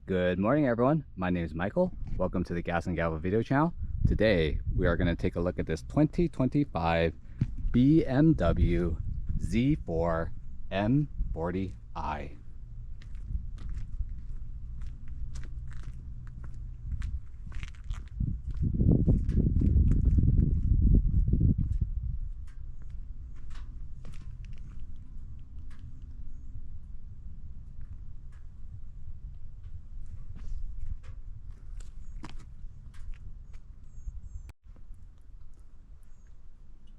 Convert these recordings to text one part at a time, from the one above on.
Good morning, everyone. My name is Michael. Welcome to the Gas and Gavel video channel. Today, we are going to take a look at this 2025 BMW Z4 M40i.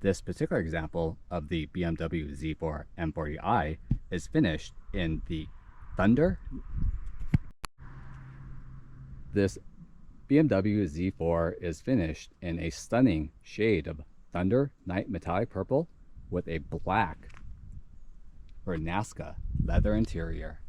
This particular example of the BMW Z4 M40i is finished in the Thunder. This BMW Z4 is finished in a stunning shade of Thunder Night Metallic Purple with a black or Nazca leather interior.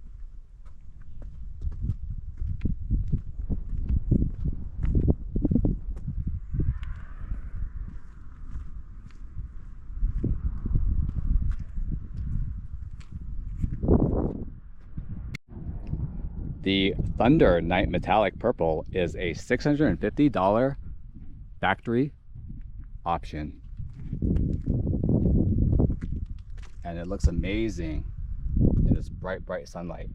The Thunder Night Metallic Purple is a $650 factory option. And it looks amazing in this bright, bright sunlight.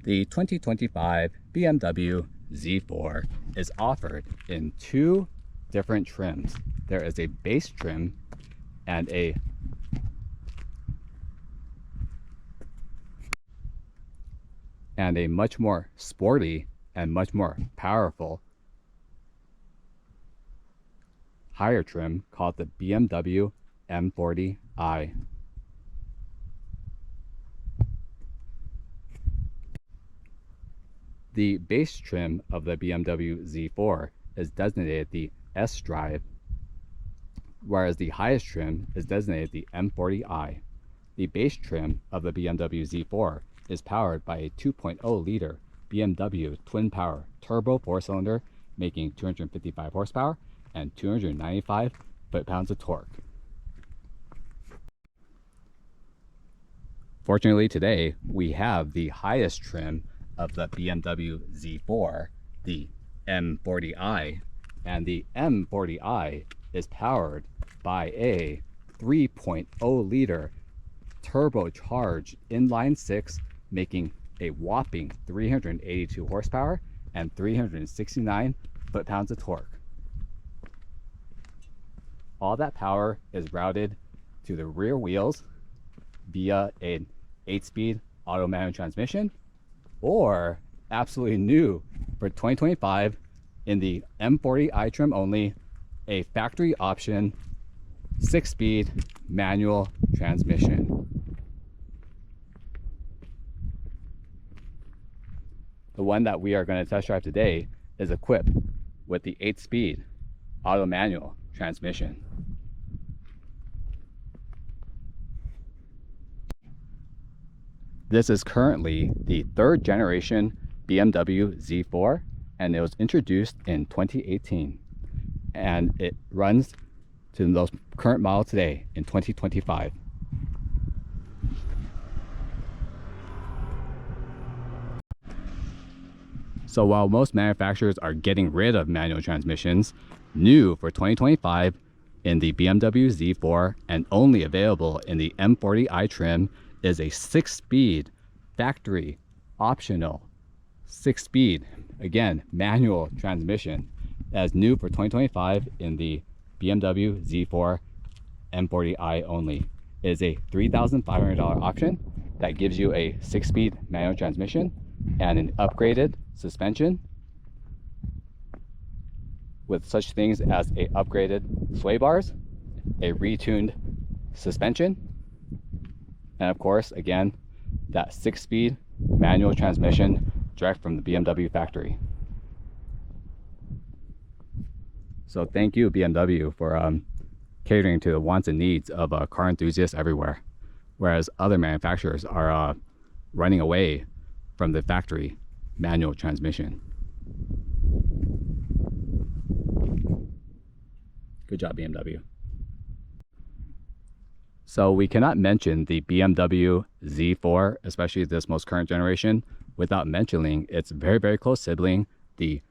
The 2025 BMW Z4 is offered in two different trims. There is a base trim and a much more sporty and much more powerful higher trim called the BMW M40i. The base trim of the BMW Z4 is designated the S-Drive, whereas the highest trim is designated the M40i. The base trim of the BMW Z4 is powered by a 2.0-liter BMW twin-power turbo four-cylinder, making 255 horsepower and 295 foot-pounds of torque. Fortunately, today we have the highest trim of the BMW Z4, the M40i, and the M40i is powered by a 3.0-liter turbocharged inline-six, making a whopping 382 horsepower and 369 foot-pounds of torque. All that power is routed to the rear wheels via an 8-speed auto manual transmission, or absolutely new for 2025 in the M40i trim only, a factory option 6-speed manual transmission. The one that we are going to test drive today is equipped with the 8-speed auto manual transmission. This is currently the third generation BMW Z4, and it was introduced in 2018. And it runs to the most current model today in 2025. So while most manufacturers are getting rid of manual transmissions, new for 2025 in the BMW Z4 and only available in the M40i trim is a 6-speed factory optional 6-speed, again, manual transmission as new for 2025 in the BMW Z4 M40i only. It is a $3,500 option that gives you a 6-speed manual transmission and an upgraded suspension with such things as a upgraded sway bars, a retuned suspension, and of course, again, that 6-speed manual transmission direct from the BMW factory. So thank you, BMW, for catering to the wants and needs of car enthusiasts everywhere, whereas other manufacturers are running away from the factory manual transmission. Good job, BMW. So we cannot mention the BMW Z4, especially this most current generation, without mentioning its very, very close sibling, the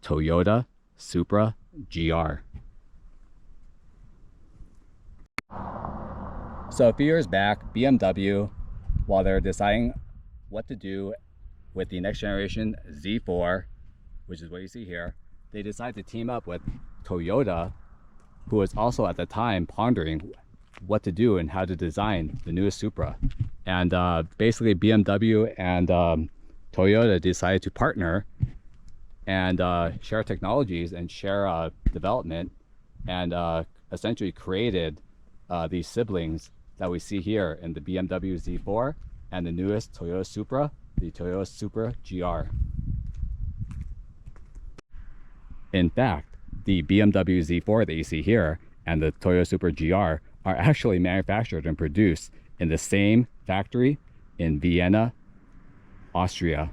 Toyota Supra GR. So a few years back, BMW, while they're deciding what to do with the next generation Z4, which is what you see here, they decided to team up with Toyota, who was also at the time pondering what to do and how to design the newest Supra. And basically BMW and Toyota decided to partner and share technologies and share development, and essentially created these siblings that we see here in the BMW Z4 and the newest Toyota Supra, the Toyota Supra GR. In fact, the BMW Z4 that you see here and the Toyota Supra GR are actually manufactured and produced in the same factory in Vienna, Austria.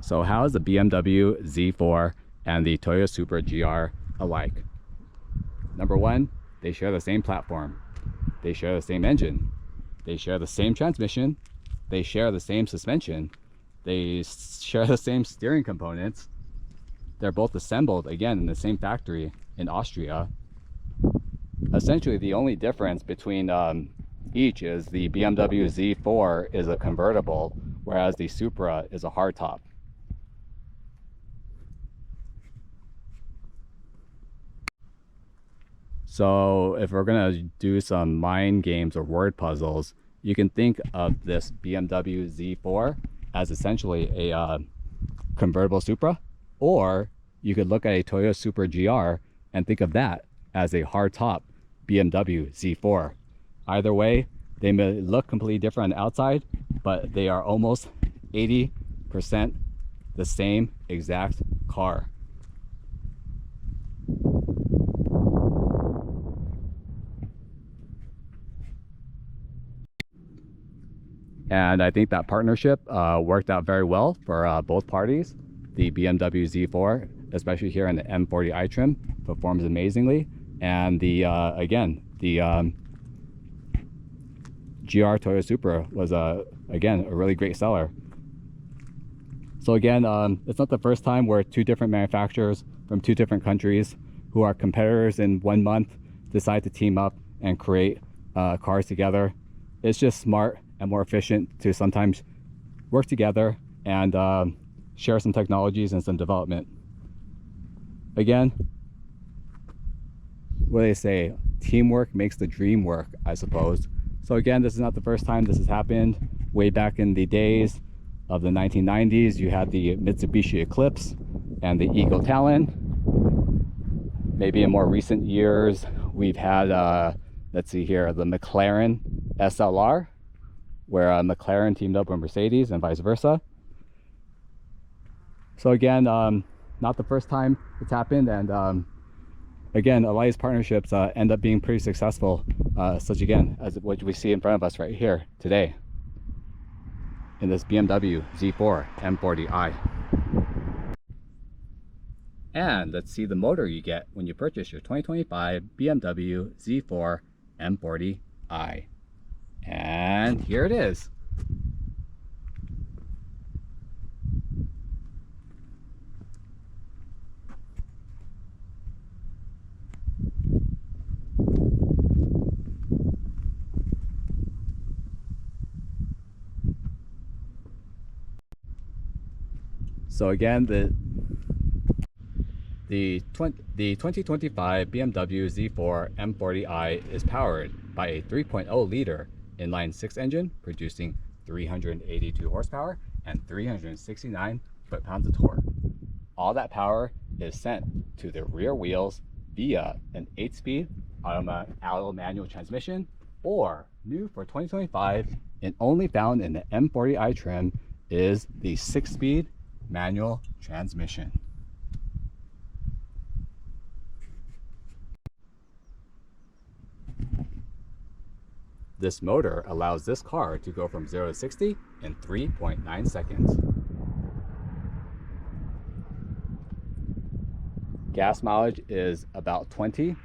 So how is the BMW Z4 and the Toyota Supra GR alike? Number one, they share the same platform. They share the same engine. They share the same transmission. They share the same suspension. They share the same steering components. They're both assembled, again, in the same factory in Austria. Essentially, the only difference between each is the BMW Z4 is a convertible, whereas the Supra is a hardtop. So if we're gonna do some mind games or word puzzles, you can think of this BMW Z4 as essentially a convertible Supra, or you could look at a Toyota Supra GR and think of that as a hardtop BMW Z4. Either way, they may look completely different on the outside, but they are almost 80% the same exact car. And I think that partnership worked out very well for both parties. The BMW Z4, especially here in the M40i trim, performs amazingly. And the again, the GR Toyota Supra was again a really great seller. So again, it's not the first time where two different manufacturers from two different countries who are competitors in 1 month decide to team up and create cars together. It's just smart and more efficient to sometimes work together and share some technologies and some development. Again, what do they say? Teamwork makes the dream work, I suppose. So again, this is not the first time this has happened. Way back in the days of the 1990s, you had the Mitsubishi Eclipse and the Eagle Talon. Maybe in more recent years, we've had, let's see here, the McLaren SLR, where McLaren teamed up with Mercedes and vice versa. So again, not the first time it's happened, and again, a lot of these partnerships end up being pretty successful, such again as what we see in front of us right here today in this BMW Z4 M40i. And let's see the motor you get when you purchase your 2025 BMW Z4 M40i. And here it is. So again, the 2025 BMW Z4 M40i is powered by a 3.0 liter inline six engine, producing 382 horsepower and 369 foot-pounds of torque. All that power is sent to the rear wheels via an 8-speed auto manual transmission, or new for 2025, and only found in the M40i trim, is the 6-speed manual transmission. This motor allows this car to go from 0 to 60 in 3.9 seconds. Gas mileage is about 20,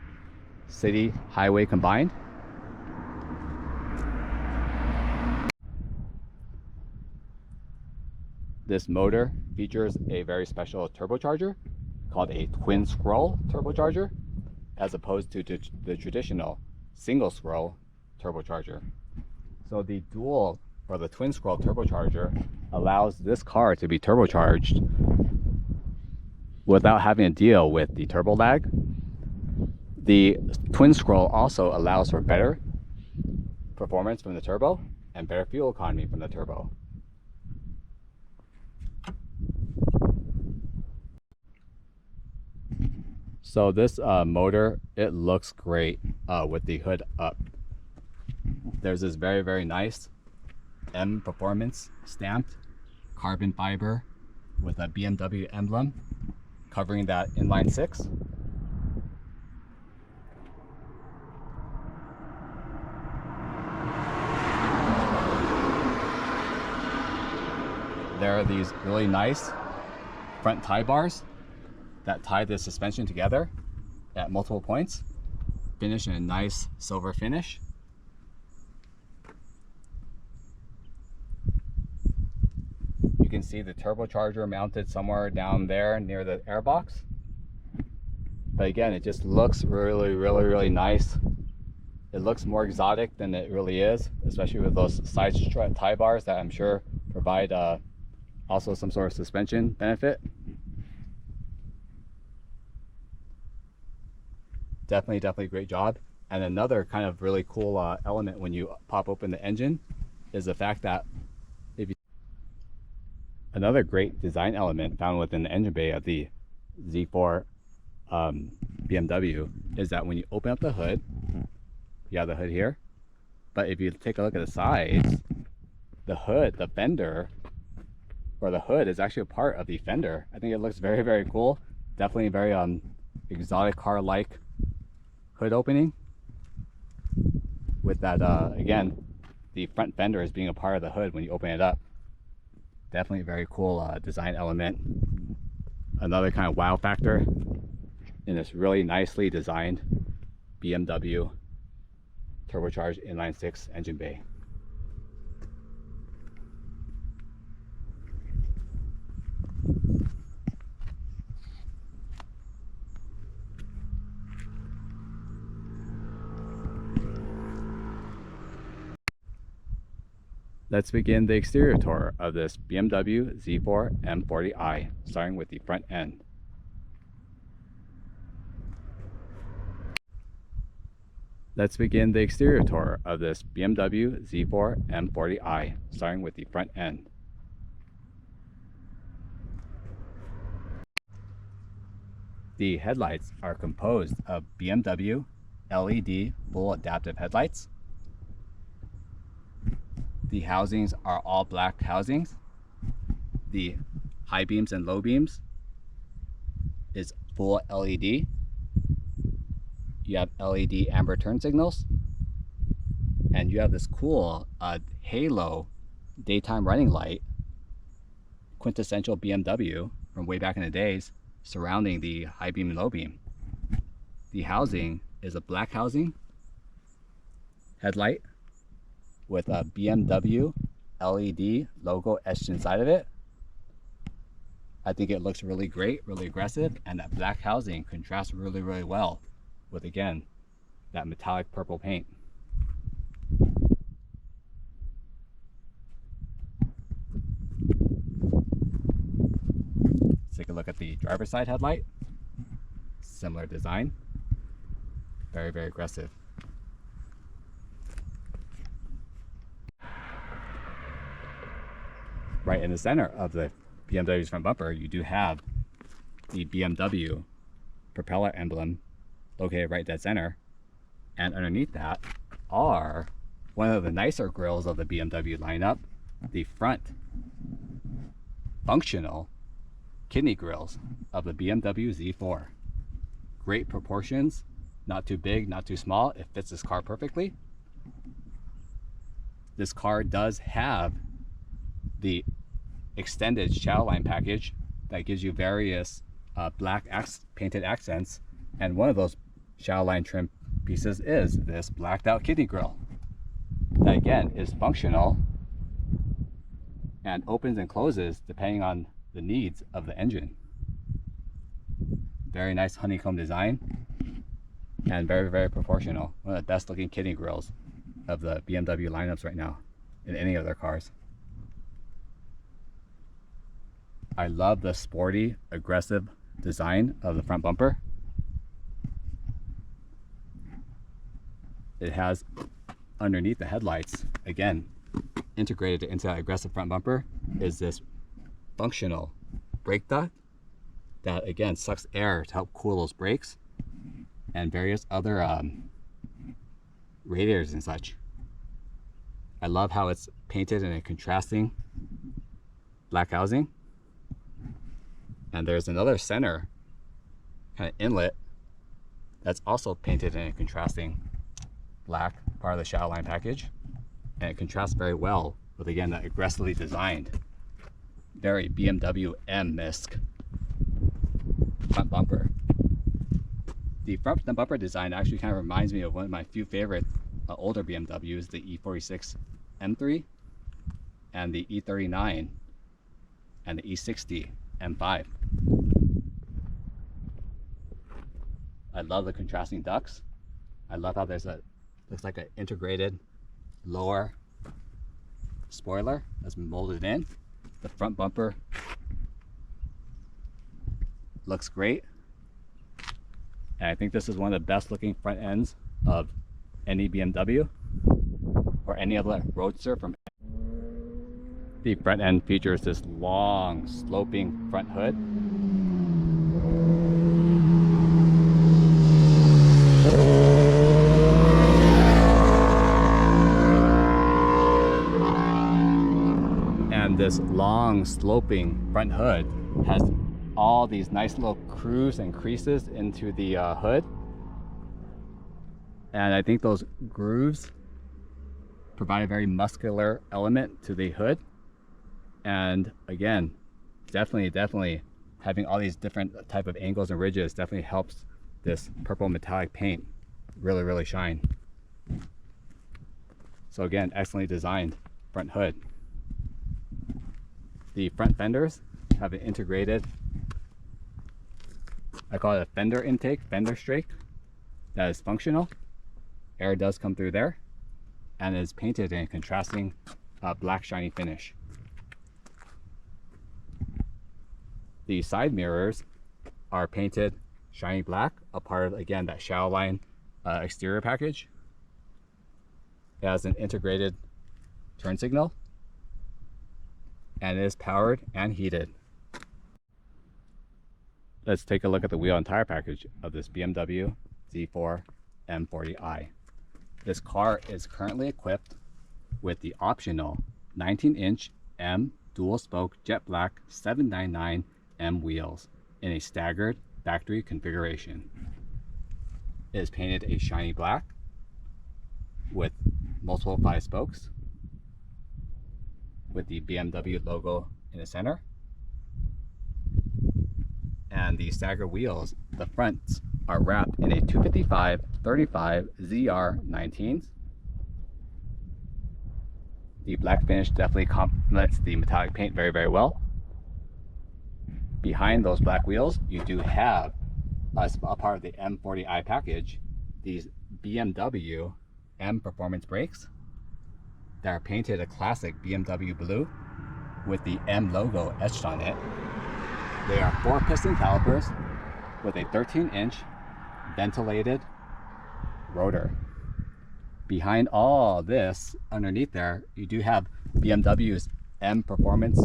city, highway combined. This motor features a very special turbocharger called a twin scroll turbocharger, as opposed to the traditional single scroll turbocharger. So the dual or the twin scroll turbocharger allows this car to be turbocharged without having to deal with the turbo lag. The twin scroll also allows for better performance from the turbo and better fuel economy from the turbo. So this motor, it looks great with the hood up. There's this very, very nice M Performance stamped carbon fiber with a BMW emblem covering that inline 6. There are these really nice front tie bars that tie the suspension together at multiple points, finished in a nice silver finish. You can see the turbocharger mounted somewhere down there near the airbox. But again, it just looks really nice. It looks more exotic than it really is, especially with those side strut tie bars that I'm sure provide also some sort of suspension benefit. Definitely great job. And another kind of really cool element when you pop open the engine is the fact that another great design element found within the engine bay of the Z4 BMW is that when you open up the hood, you have the hood here, but if you take a look at the sides, the hood, the fender, or the hood is actually a part of the fender. I think it looks very cool. Definitely very exotic car-like hood opening with that again, the front fender is being a part of the hood when you open it up. Definitely a very cool design element. Another kind of wow factor in this really nicely designed BMW turbocharged inline 6 engine bay. Let's begin the exterior tour of this BMW Z4 M40i, starting with the front end. Let's begin the exterior tour of this BMW Z4 M40i, starting with the front end. The headlights are composed of BMW LED full adaptive headlights. The housings are all black housings. The high beams and low beams is full LED. You have LED amber turn signals, and you have this cool halo daytime running light, quintessential BMW from way back in the days, surrounding the high beam and low beam. The housing is a black housing headlight with a BMW LED logo etched inside of it. I think it looks really great, really aggressive, and that black housing contrasts really well with, again, that metallic purple paint. Let's take a look at the driver's side headlight. Similar design, very aggressive. Right in the center of the BMW's front bumper, you do have the BMW propeller emblem located right dead center, and underneath that are One of the nicer grills of the BMW lineup, the front functional kidney grills of the BMW Z4. Great proportions, not too big, not too small. It fits this car perfectly. This car does have the extended shadow line package that gives you various black painted accents, and one of those shadow line trim pieces is this blacked out kidney grill that again is functional and opens and closes depending on the needs of the engine. Very nice honeycomb design and very, very proportional. One of the best looking kidney grills of the BMW lineups right now in any of their cars. I love the sporty, aggressive design of the front bumper. It has underneath the headlights, again, integrated into that aggressive front bumper is this functional brake duct that again sucks air to help cool those brakes, and various other radiators and such. I love how it's painted in a contrasting black housing. And there's another center kind of inlet that's also painted in a contrasting black, part of the shadow line package. And it contrasts very well with, again, that aggressively designed, very BMW M-esque front bumper. The front bumper design actually kind of reminds me of one of my few favorite older BMWs, the E46 M3 and the E39 and the E60 M5. I love the contrasting ducts. I love how there's looks like an integrated lower spoiler that's been molded in. The front bumper looks great. And I think this is one of the best looking front ends of any BMW or any other roadster from. The front end features this long sloping front hood. And this long sloping front hood has all these nice little grooves and creases into the hood. And I think those grooves provide a very muscular element to the hood. And again, definitely having all these different type of angles and ridges definitely helps this purple metallic paint really shine. So again, excellently designed front hood. The front fenders have an integrated, I call it a fender intake, fender strake, that is functional. Air does come through there and is painted in a contrasting black shiny finish. The side mirrors are painted shiny black, a part of, again, that shadow line exterior package. It has an integrated turn signal and it is powered and heated. Let's take a look at the wheel and tire package of this BMW Z4 M40i. This car is currently equipped with the optional 19-inch M dual spoke jet black 799 M wheels in a staggered factory configuration. It is painted a shiny black with multiple 5 spokes with the BMW logo in the center. And the staggered wheels, the fronts are wrapped in a 255/35 ZR19s. The black finish definitely complements the metallic paint very well. Behind those black wheels, you do have, as a part of the M40i package, these BMW M performance brakes that are painted a classic BMW blue with the M logo etched on it. They are 4-piston calipers with a 13-inch ventilated rotor. Behind all this, underneath there, you do have BMW's M Performance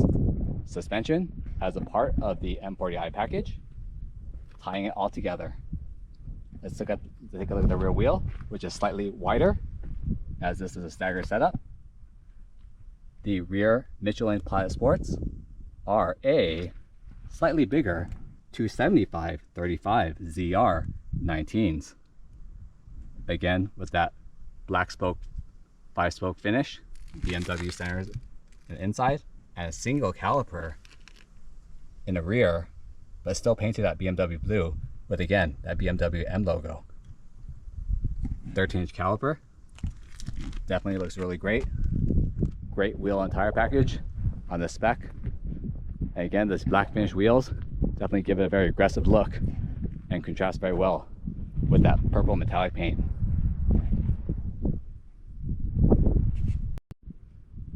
suspension as a part of the M40i package, tying it all together. Let's take a look at the rear wheel, which is slightly wider as this is a staggered setup. The rear Michelin Pilot Sports are a slightly bigger 275/35 ZR 19s. Again, with that black spoke, 5-spoke finish, BMW centers inside, and a single caliper in the rear, but still painted that BMW blue with, again, that BMW M logo. 13-inch caliper, definitely looks really great. Great wheel and tire package on the spec. And again, this black finish wheels definitely give it a very aggressive look and contrast very well with that purple metallic paint.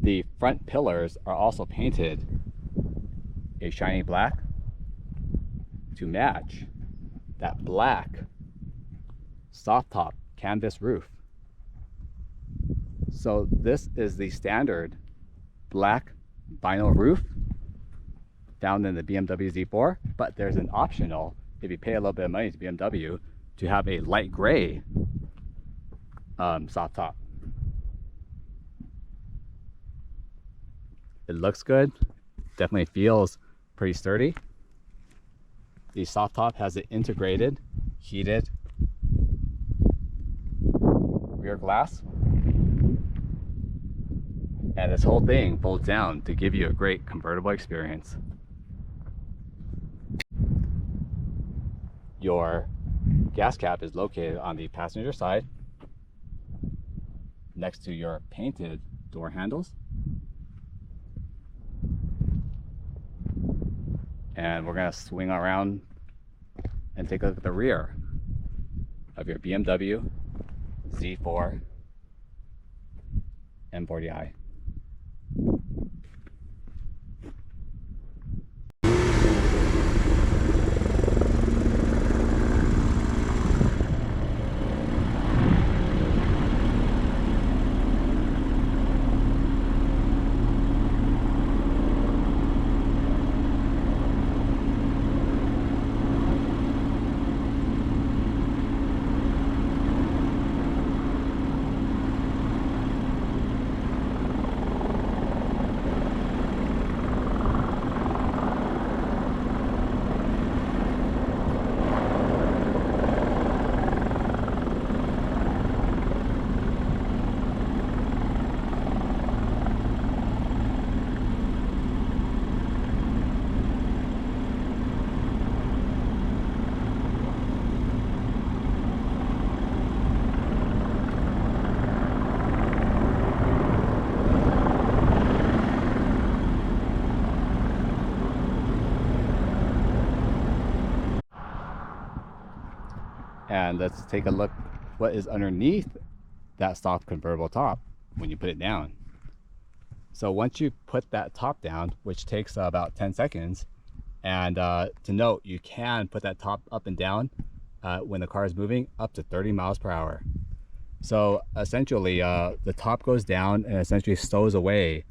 The front pillars are also painted a shiny black to match that black soft top canvas roof. So this is the standard black vinyl roof found in the BMW Z4, but there's an optional, if you pay a little bit of money to BMW, to have a light gray soft top. It looks good, definitely feels pretty sturdy. The soft top has an integrated heated rear glass, and this whole thing folds down to give you a great convertible experience. Your gas cap is located on the passenger side next to your painted door handles. And we're going to swing around and take a look at the rear of your BMW Z4 M40i. And let's take a look what is underneath that soft convertible top when you put it down. So once you put that top down, which takes about 10 seconds, and to note, you can put that top up and down when the car is moving up to 30 miles per hour. So essentially the top goes down and essentially stows away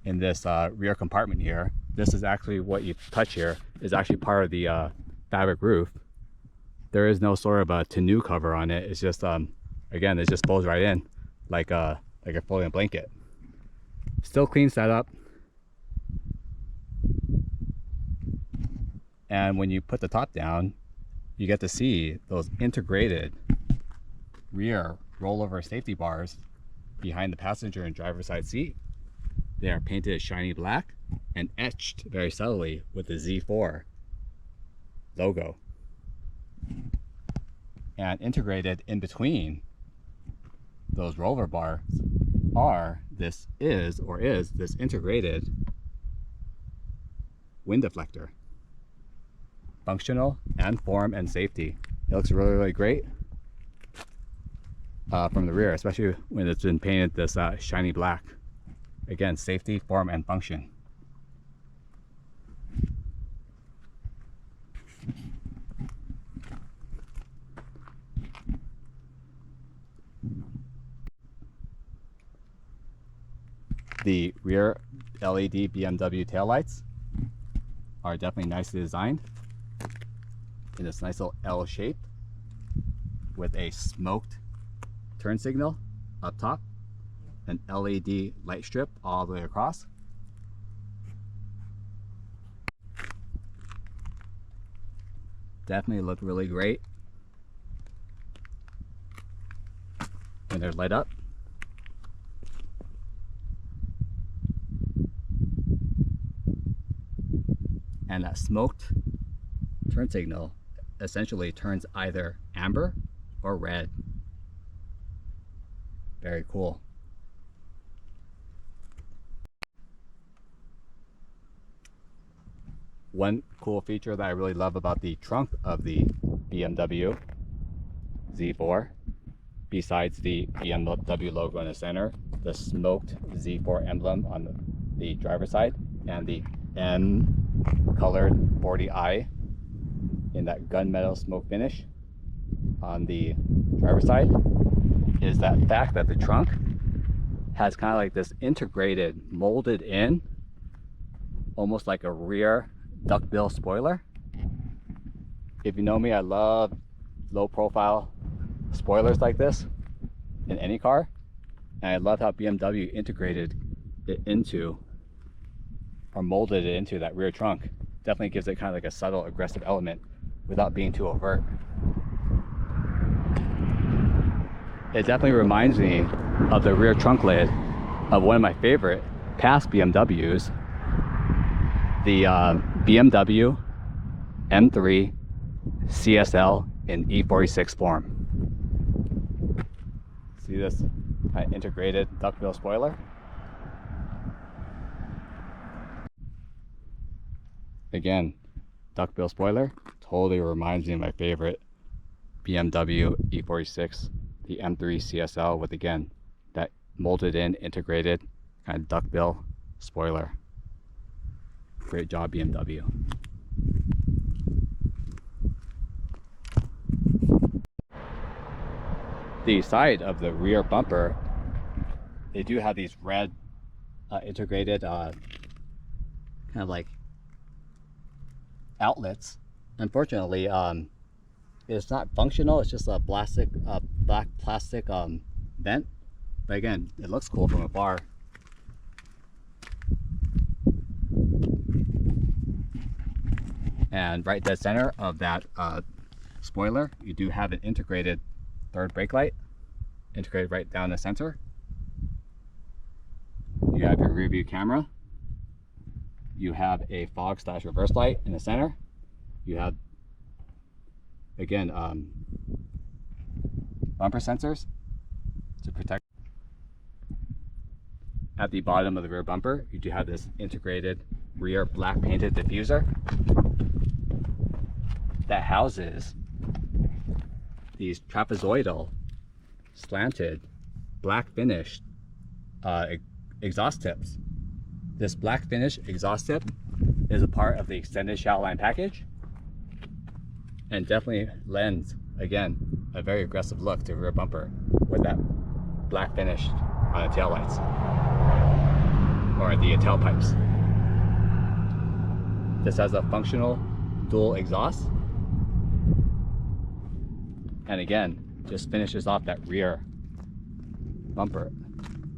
in this rear compartment here. This is actually what you touch here is actually part of the fabric roof. There is no sort of a tonneau cover on it. It's just again, it just folds right in like a folding blanket. Still clean setup. And when you put the top down, you get to see those integrated rear rollover safety bars behind the passenger and driver's side seat. They are painted shiny black and etched very subtly with the Z4 logo. And integrated in between those roller bars is this integrated wind deflector. Functional and form and safety. It looks really, really great from the rear, especially when it's been painted this shiny black. Again, safety, form, and function. The rear LED BMW taillights are definitely nicely designed in this nice little L shape with a smoked turn signal up top an LED light strip all the way across. Definitely look really great when they're lit up. And that smoked turn signal essentially turns either amber or red. Very cool. One cool feature that I really love about the trunk of the BMW Z4, besides the BMW logo in the center, the smoked Z4 emblem on the driver's side, and the M colored 40i in that gunmetal smoke finish on the driver's side, is that fact that the trunk has kind of like this integrated, molded in, almost like a rear duckbill spoiler. If you know me, I love low profile spoilers like this in any car, and I love how BMW integrated it into, or molded it into, that rear trunk. Definitely gives it kind of like a subtle aggressive element without being too overt. It definitely reminds me of the rear trunk lid of one of my favorite past BMWs, the BMW M3 CSL in E46 form. See this kind of integrated duckbill spoiler? Again, duckbill spoiler totally reminds me of my favorite BMW E46, the M3 CSL, with again that molded in, integrated kind of duckbill spoiler. Great job, BMW. The side of the rear bumper, they do have these red integrated kind of like outlets. Unfortunately, it's not functional. It's just a plastic, black plastic vent. But again, it looks cool from afar. And right dead center of that spoiler, you do have an integrated third brake light, integrated right down the center. You have your rear view camera. You have a fog/reverse light in the center. You have, again, bumper sensors to protect. At the bottom of the rear bumper, you do have this integrated rear black painted diffuser that houses these trapezoidal, slanted, black finished exhaust tips. This black finish exhaust tip is a part of the extended shoutline package, and definitely lends, again, a very aggressive look to the rear bumper with that black finish on the taillights, or the tailpipes. This has a functional dual exhaust, and again, just finishes off that rear bumper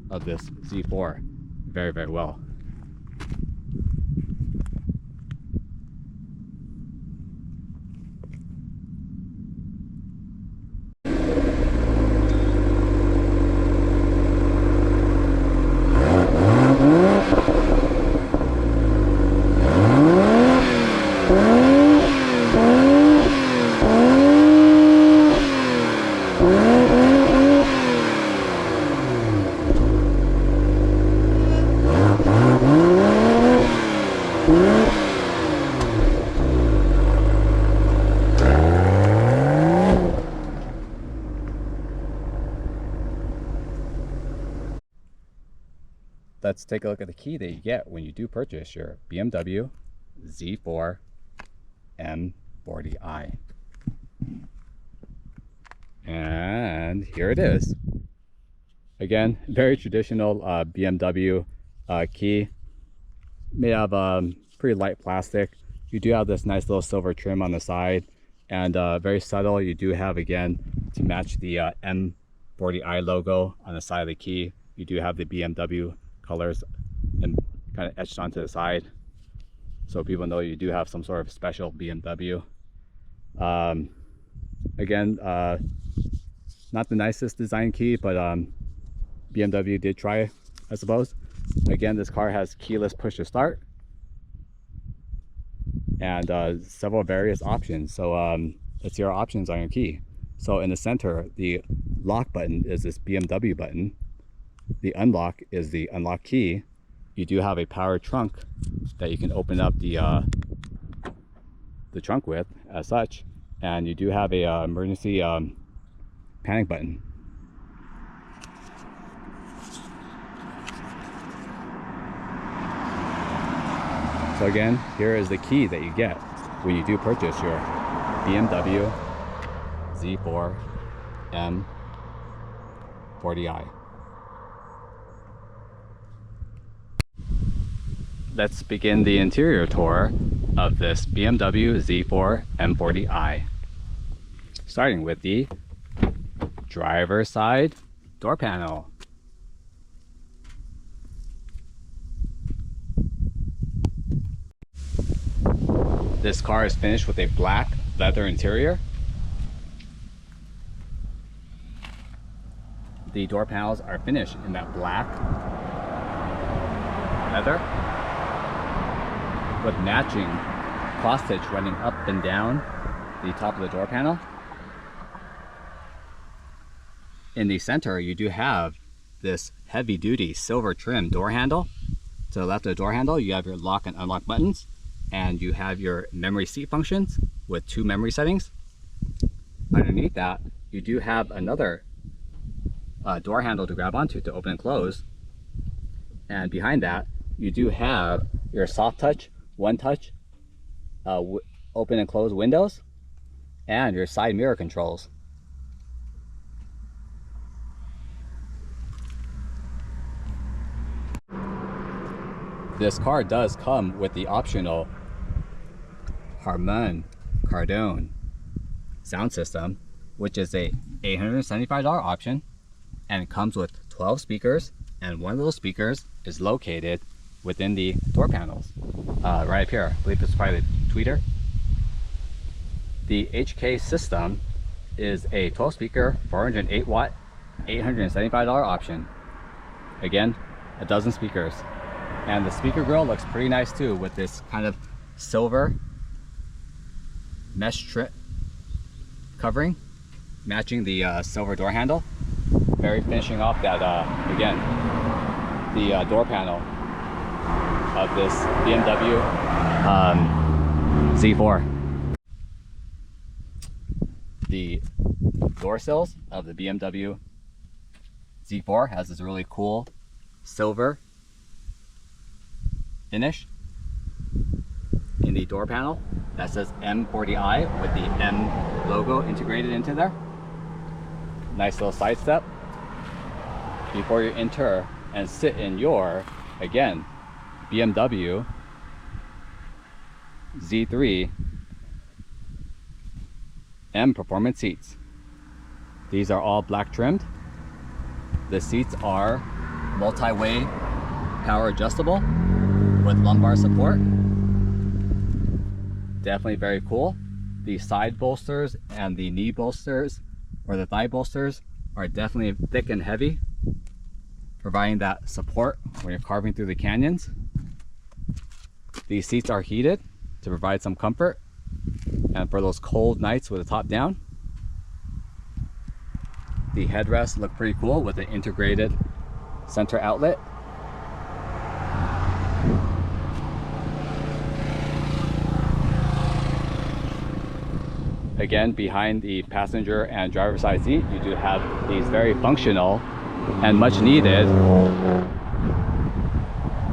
of this Z4 very, very well. Let's take a look at the key that you get when you do purchase your BMW Z4 M40i. And here it is. Again, very traditional BMW key, made out of pretty light plastic. You do have this nice little silver trim on the side, and very subtle. You do have, again, to match the M40i logo on the side of the key, you do have the BMW colors and kind of etched onto the side, so people know you do have some sort of special BMW. Again, not the nicest design key, but BMW did try, I suppose. Again, this car has keyless push to start and several various options. So let's see our options on your key. So in the center, the lock button is this BMW button. The unlock is the unlock key. You do have a power trunk that you can open up the trunk with as such, and you do have a emergency panic button. So again, here is the key that you get when you do purchase your BMW Z4 M40i. Let's begin the interior tour of this BMW Z4 M40i. Starting with the driver's side door panel. This car is finished with a black leather interior. The door panels are finished in that black leather with matching cross stitch running up and down the top of the door panel. In the center, you do have this heavy-duty silver trim door handle. To the left of the door handle, you have your lock and unlock buttons, and you have your memory seat functions with 2 memory settings. Underneath that, you do have another door handle to grab onto to open and close. And behind that, you do have your soft touch, one touch, open and close windows, and your side mirror controls. This car does come with the optional Harman Kardon sound system, which is a $875 option, and it comes with 12 speakers, and one of those speakers is located within the door panels, right up here. I believe this is probably the tweeter. The HK system is a 12 speaker, 408 watt, $875 option. Again, a dozen speakers. And the speaker grill looks pretty nice too, with this kind of silver mesh strip covering, matching the silver door handle. Very finishing off that, again, the door panel of this BMW Z4. The door sills of the BMW Z4 has this really cool silver finish in the door panel that says M40i with the M logo integrated into there. Nice little side step before you enter and sit in your, again, BMW Z3 M performance seats. These are all black trimmed. The seats are multi-way power adjustable with lumbar support. Definitely very cool. The side bolsters and the knee bolsters or the thigh bolsters are definitely thick and heavy, providing that support when you're carving through the canyons. These seats are heated to provide some comfort and for those cold nights with the top down. The headrests look pretty cool with the integrated center outlet. Again, behind the passenger and driver side seat, you do have these very functional and much needed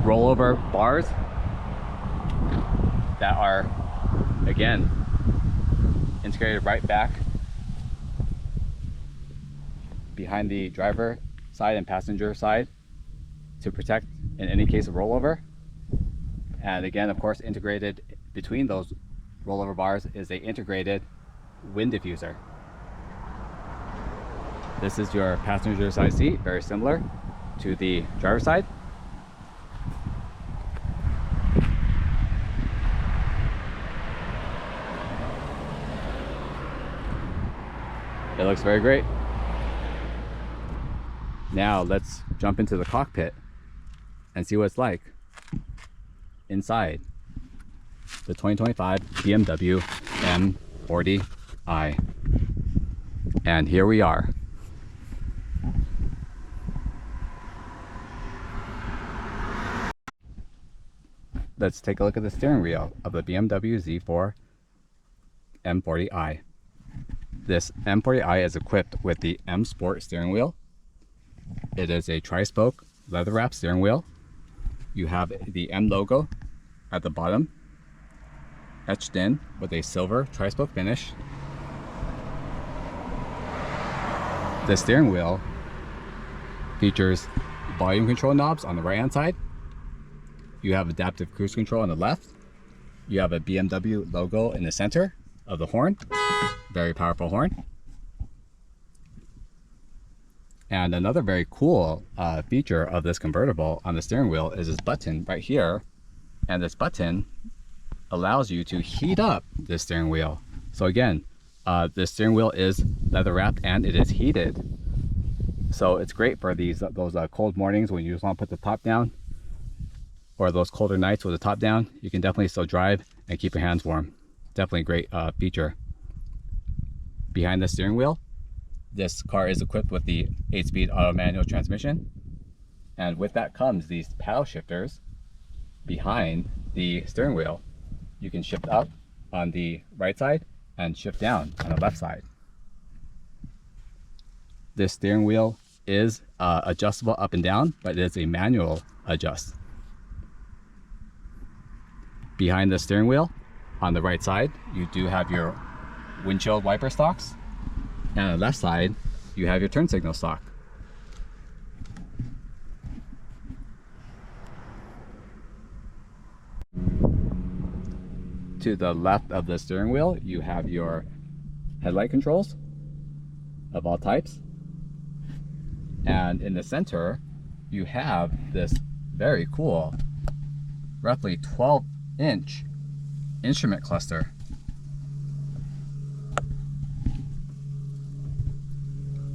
rollover bars that are, again, integrated right back behind the driver side and passenger side to protect in any case of rollover. And again, of course, integrated between those rollover bars is a integrated wind diffuser. This is your passenger side seat, very similar to the driver's side. It looks very great. Now let's jump into the cockpit and see what it's like inside the 2025 BMW M40i. And here we are. Let's take a look at the steering wheel of the BMW Z4 M40i. This M40i is equipped with the M Sport steering wheel. It is a tri-spoke leather wrap steering wheel. You have the M logo at the bottom, etched in with a silver tri-spoke finish. The steering wheel features volume control knobs on the right hand side. You have adaptive cruise control on the left. You have a BMW logo in the center of the horn. Very powerful horn. And another very cool feature of this convertible on the steering wheel is this button right here. And this button allows you to heat up the steering wheel. So again, the steering wheel is leather wrapped and it is heated. So it's great for those cold mornings when you just want to put the top down, or those colder nights with the top down. You can definitely still drive and keep your hands warm. Definitely a great feature. Behind the steering wheel, this car is equipped with the 8-speed auto manual transmission. And with that comes these paddle shifters behind the steering wheel. You can shift up on the right side and shift down on the left side. This steering wheel is adjustable up and down, but it is a manual adjust. Behind the steering wheel, on the right side, you do have your windshield wiper stalks, and on the left side, you have your turn signal stalk. To the left of the steering wheel, you have your headlight controls of all types. And in the center, you have this very cool, roughly 12-inch instrument cluster.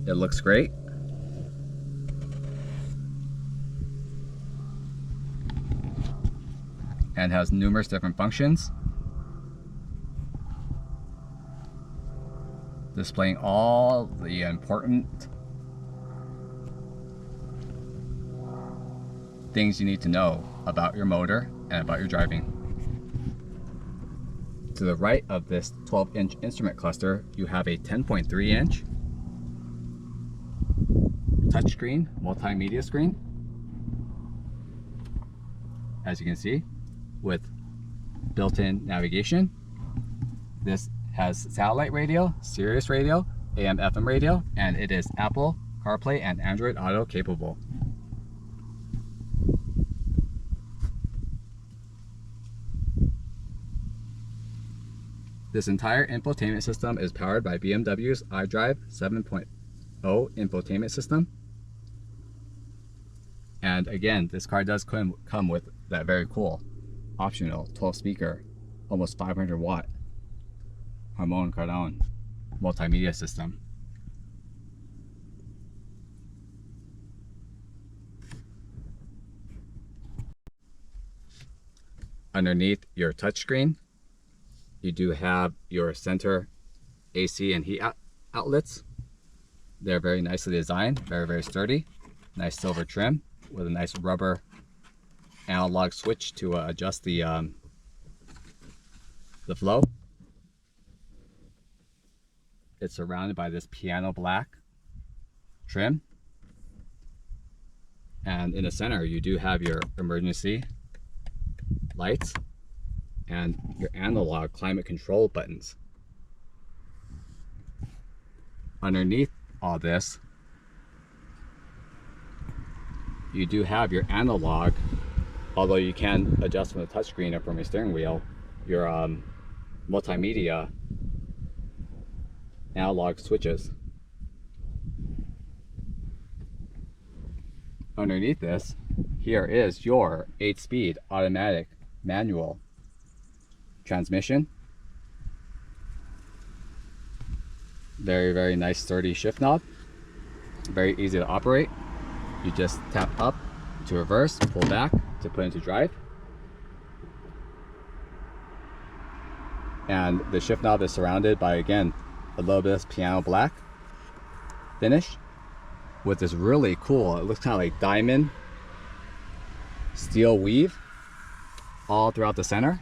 It looks great. And has numerous different functions, displaying all the important things you need to know about your motor and about your driving. To the right of this 12-inch instrument cluster, you have a 10.3-inch touchscreen multimedia screen, as you can see, with built-in navigation. This has satellite radio, Sirius radio, AM FM radio, and it is Apple CarPlay and Android Auto capable. This entire infotainment system is powered by BMW's iDrive 7.0 infotainment system. And again, this car does come with that very cool optional 12-speaker, almost 500-watt Harman Kardon multimedia system. Underneath your touchscreen, you do have your center AC and heat outlets. They're very nicely designed, very sturdy. Nice silver trim with a nice rubber analog switch to adjust the flow. It's surrounded by this piano black trim. And in the center, you do have your emergency lights and your analog climate control buttons. Underneath all this, you do have your analog, although you can adjust from the touchscreen or from your steering wheel, your multimedia analog switches. underneath this, here is your 8-speed automatic manual transmission. Very, very nice sturdy shift knob. Very easy to operate. You just tap up to reverse, pull back to put into drive. And the shift knob is surrounded by, again, a little bit of piano black finish with this really cool, it looks kind of like diamond steel weave all throughout the center.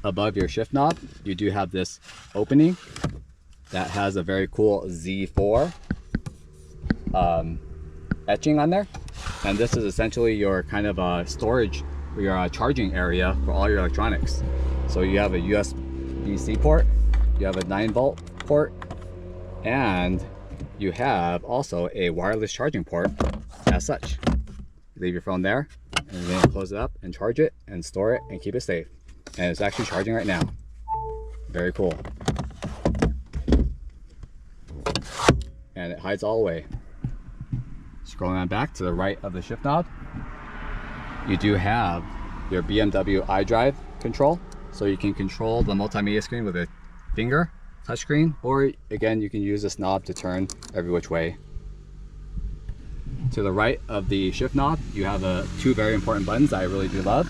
Above your shift knob, you do have this opening that has a very cool Z4 etching on there. And this is essentially your kind of storage, your charging area for all your electronics. So you have a USB-C port, you have a 9-volt port, and you have also a wireless charging port as such. You leave your phone there, and then close it up and charge it and store it and keep it safe. And it's actually charging right now. Very cool. And it hides all the way. Scrolling on back to the right of the shift knob, you do have your BMW iDrive control. So you can control the multimedia screen with a finger touchscreen, or again, you can use this knob to turn every which way. To the right of the shift knob, you have two very important buttons that I really do love.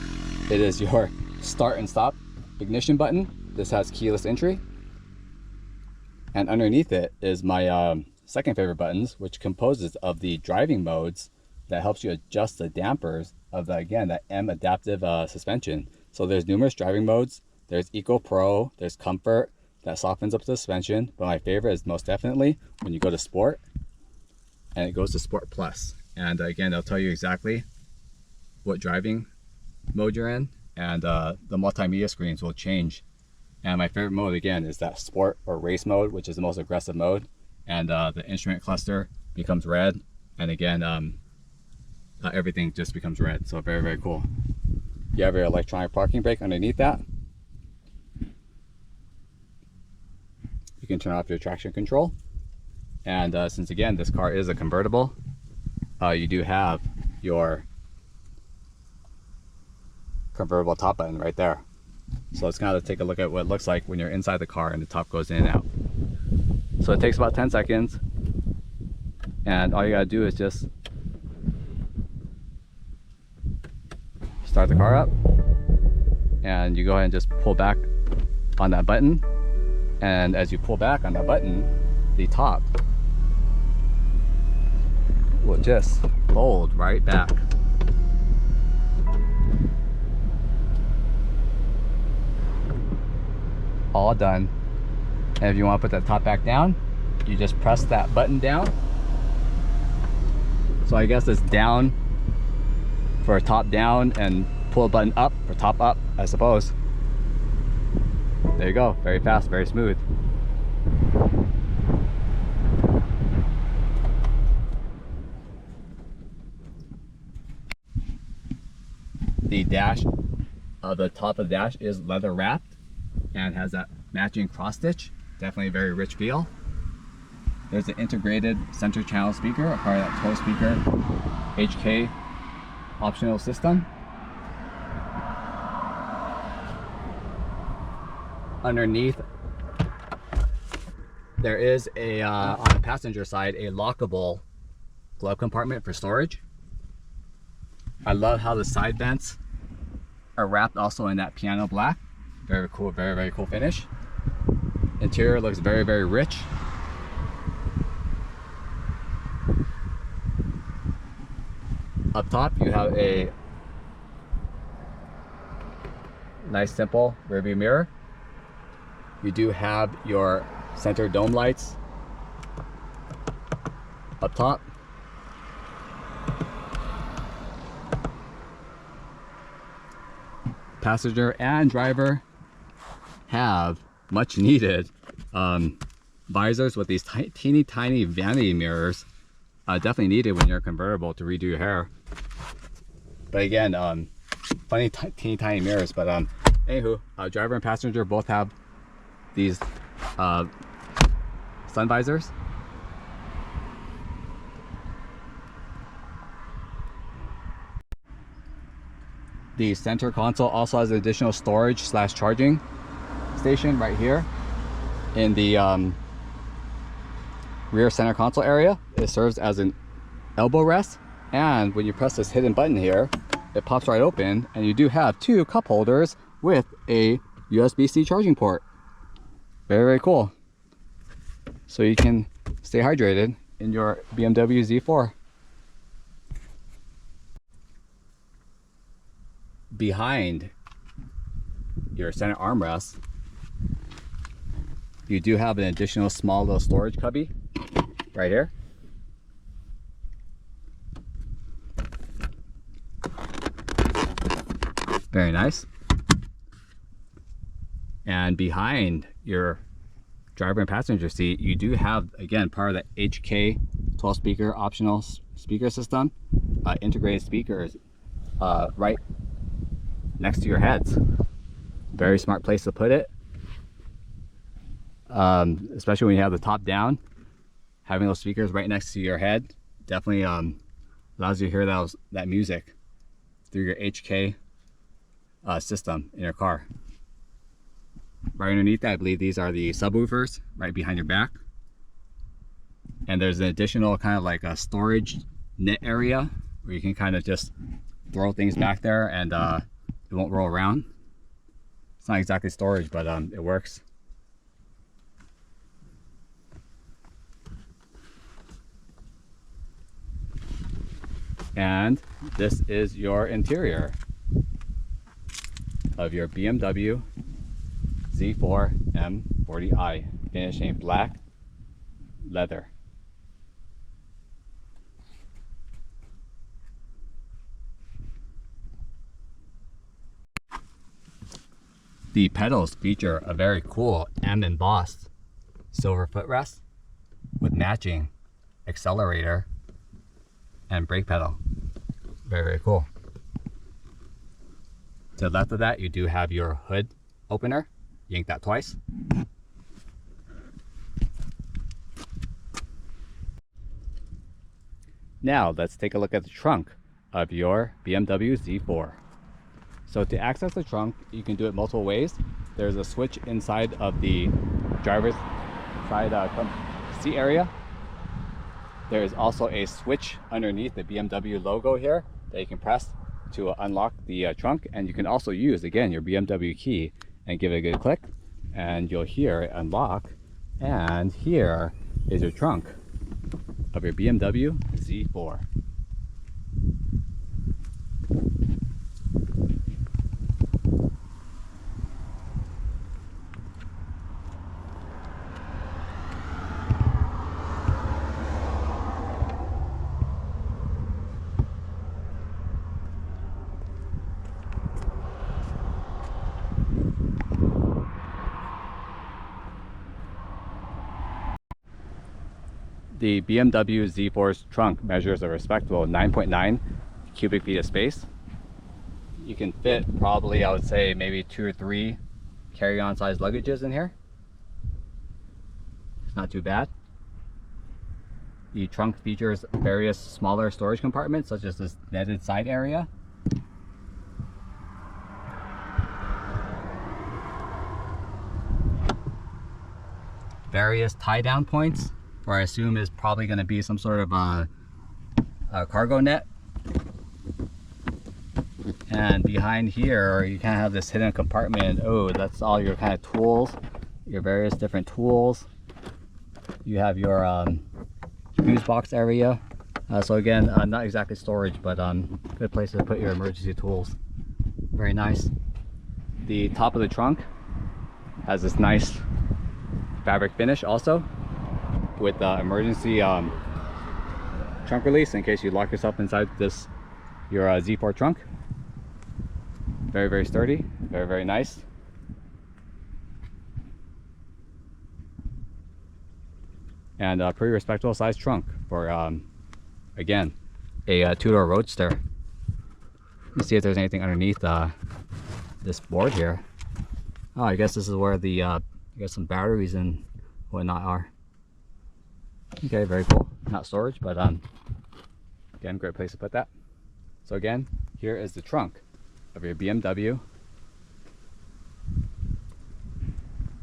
It is your start and stop ignition button. This has keyless entry. And underneath it is my second favorite buttons, which composes of the driving modes that helps you adjust the dampers of the, again, that M adaptive suspension. So there's numerous driving modes. There's Eco Pro, there's Comfort, that softens up the suspension. But my favorite is most definitely when you go to Sport, and it goes to Sport Plus. And again, it'll tell you exactly what driving mode you're in, and the multimedia screens will change. And my favorite mode, again, is that Sport or Race mode, which is the most aggressive mode. And the instrument cluster becomes red. And again, everything just becomes red. So very, very cool. You have your electronic parking brake underneath that. You can turn off your traction control. And since again, this car is a convertible, you do have your convertible top button right there. So let's kind of take a look at what it looks like when you're inside the car and the top goes in and out. So it takes about 10 seconds. And all you gotta do is just start the car up, and you go ahead and just pull back on that button. And as you pull back on that button, the top will just fold right back. All done. And if you want to put that top back down, you just press that button down. So I guess it's down for top down, and pull a button up for top up, I suppose. There you go. Very fast, very smooth. The dash, the top of the dash is leather wrapped and has that matching cross stitch. Definitely a very rich feel. There's an integrated center channel speaker, a part of that 12 speaker HK optional system. Underneath, there is a on the passenger side, a lockable glove compartment for storage. I love how the side vents are wrapped also in that piano black. Very cool, very, very cool finish. Interior looks very, very rich. Up top, you have a nice simple rearview mirror. You do have your center dome lights up top. Passenger and driver have much needed visors with these teeny tiny vanity mirrors. Definitely needed when you're convertible to redo your hair. But again, funny teeny tiny mirrors. But anywho, driver and passenger both have these sun visors. The center console also has an additional storage / charging station right here in the rear center console area. It serves as an elbow rest, and when you press this hidden button here, it pops right open, and you do have 2 cup holders with a USB-C charging port. Very, very cool. So you can stay hydrated in your BMW Z4. Behind your center armrest, you do have an additional small little storage cubby right here. Very nice. And behind your driver and passenger seat, you do have, again, part of the HK 12 speaker optional speaker system, integrated speakers right next to your heads. Very smart place to put it, especially when you have the top down. Having those speakers right next to your head definitely allows you to hear that music through your HK system in your car. Right underneath that, I believe these are the subwoofers right behind your back. And there's an additional kind of like a storage net area where you can kind of just throw things back there and it won't roll around. It's not exactly storage, but it works. And this is your interior of your BMW Z4 M40i, finished in black leather. The pedals feature a very cool M embossed silver footrest with matching accelerator and brake pedal. Very, very cool. To the left of that, you do have your hood opener. Yank that twice. Now let's take a look at the trunk of your BMW Z4. So to access the trunk, you can do it multiple ways. There's a switch inside of the driver's side seat area. There is also a switch underneath the BMW logo here that you can press to unlock the trunk, and you can also use, again, your BMW key and give it a good click, and you'll hear it unlock. And here is your trunk of your BMW Z4. The BMW Z4's trunk measures a respectable 9.9 cubic feet of space. You can fit probably, I would say, maybe 2 or 3 carry-on size luggages in here. It's not too bad. The trunk features various smaller storage compartments, such as this netted side area. Various tie-down points, where I assume is probably going to be some sort of a cargo net. And behind here, you kind of have this hidden compartment. Oh, that's all your kind of tools, your various different tools. You have your fuse box area. So again, not exactly storage, but good place to put your emergency tools. Very nice. The top of the trunk has this nice fabric finish also, with emergency trunk release in case you lock yourself inside this your Z4 trunk. Very, very sturdy, very, very nice. And a pretty respectable sized trunk for again a two-door roadster. Let's see if there's anything underneath this board here. Oh, I guess this is where the I guess some batteries and whatnot are. Okay, very cool. Not storage, but again, great place to put that. So again, here is the trunk of your BMW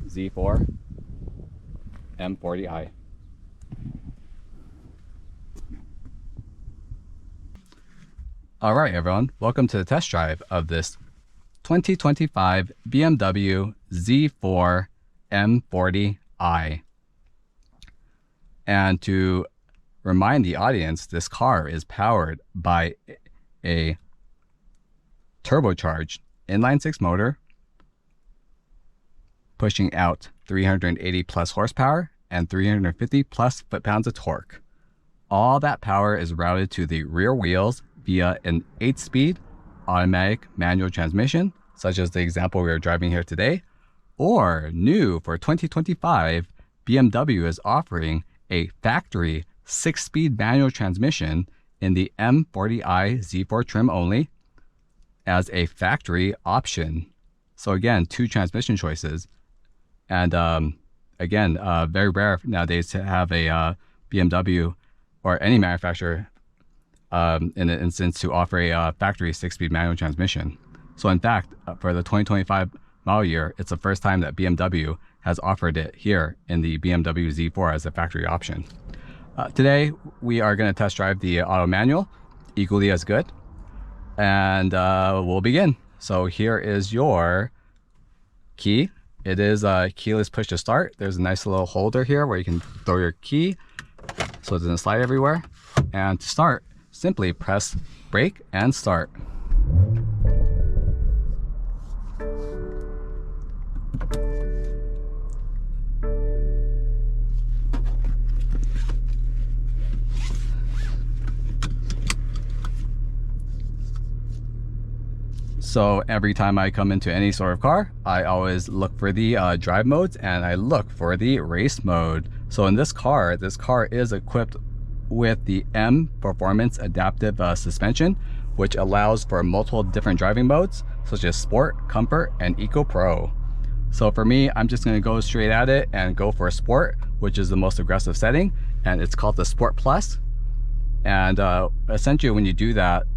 Z4 M40i. All right, everyone, welcome to the test drive of this 2025 BMW Z4 M40i. And to remind the audience, this car is powered by a turbocharged inline-six motor, pushing out 380 plus horsepower and 350 plus foot-pounds of torque. All that power is routed to the rear wheels via an 8-speed automatic manual transmission, such as the example we are driving here today, or new for 2025, BMW is offering a factory 6-speed manual transmission in the M40i Z4 trim only as a factory option. So again, 2 transmission choices. And again, very rare nowadays to have a BMW or any manufacturer in an instance to offer a factory 6-speed manual transmission. So in fact, for the 2025 model year, it's the first time that BMW has offered it here in the BMW Z4 as a factory option. Today, we are going to test drive the auto manual, equally as good, and we'll begin. So here is your key. It is a keyless push to start. There's a nice little holder here where you can throw your key so it doesn't slide everywhere. And to start, simply press brake and start. So every time I come into any sort of car, I always look for the drive modes and I look for the race mode. So in this car is equipped with the M Performance Adaptive Suspension, which allows for multiple different driving modes, such as Sport, Comfort, and Eco Pro. So for me, I'm just going to go straight at it and go for Sport, which is the most aggressive setting, and it's called the Sport Plus. And essentially when you do that,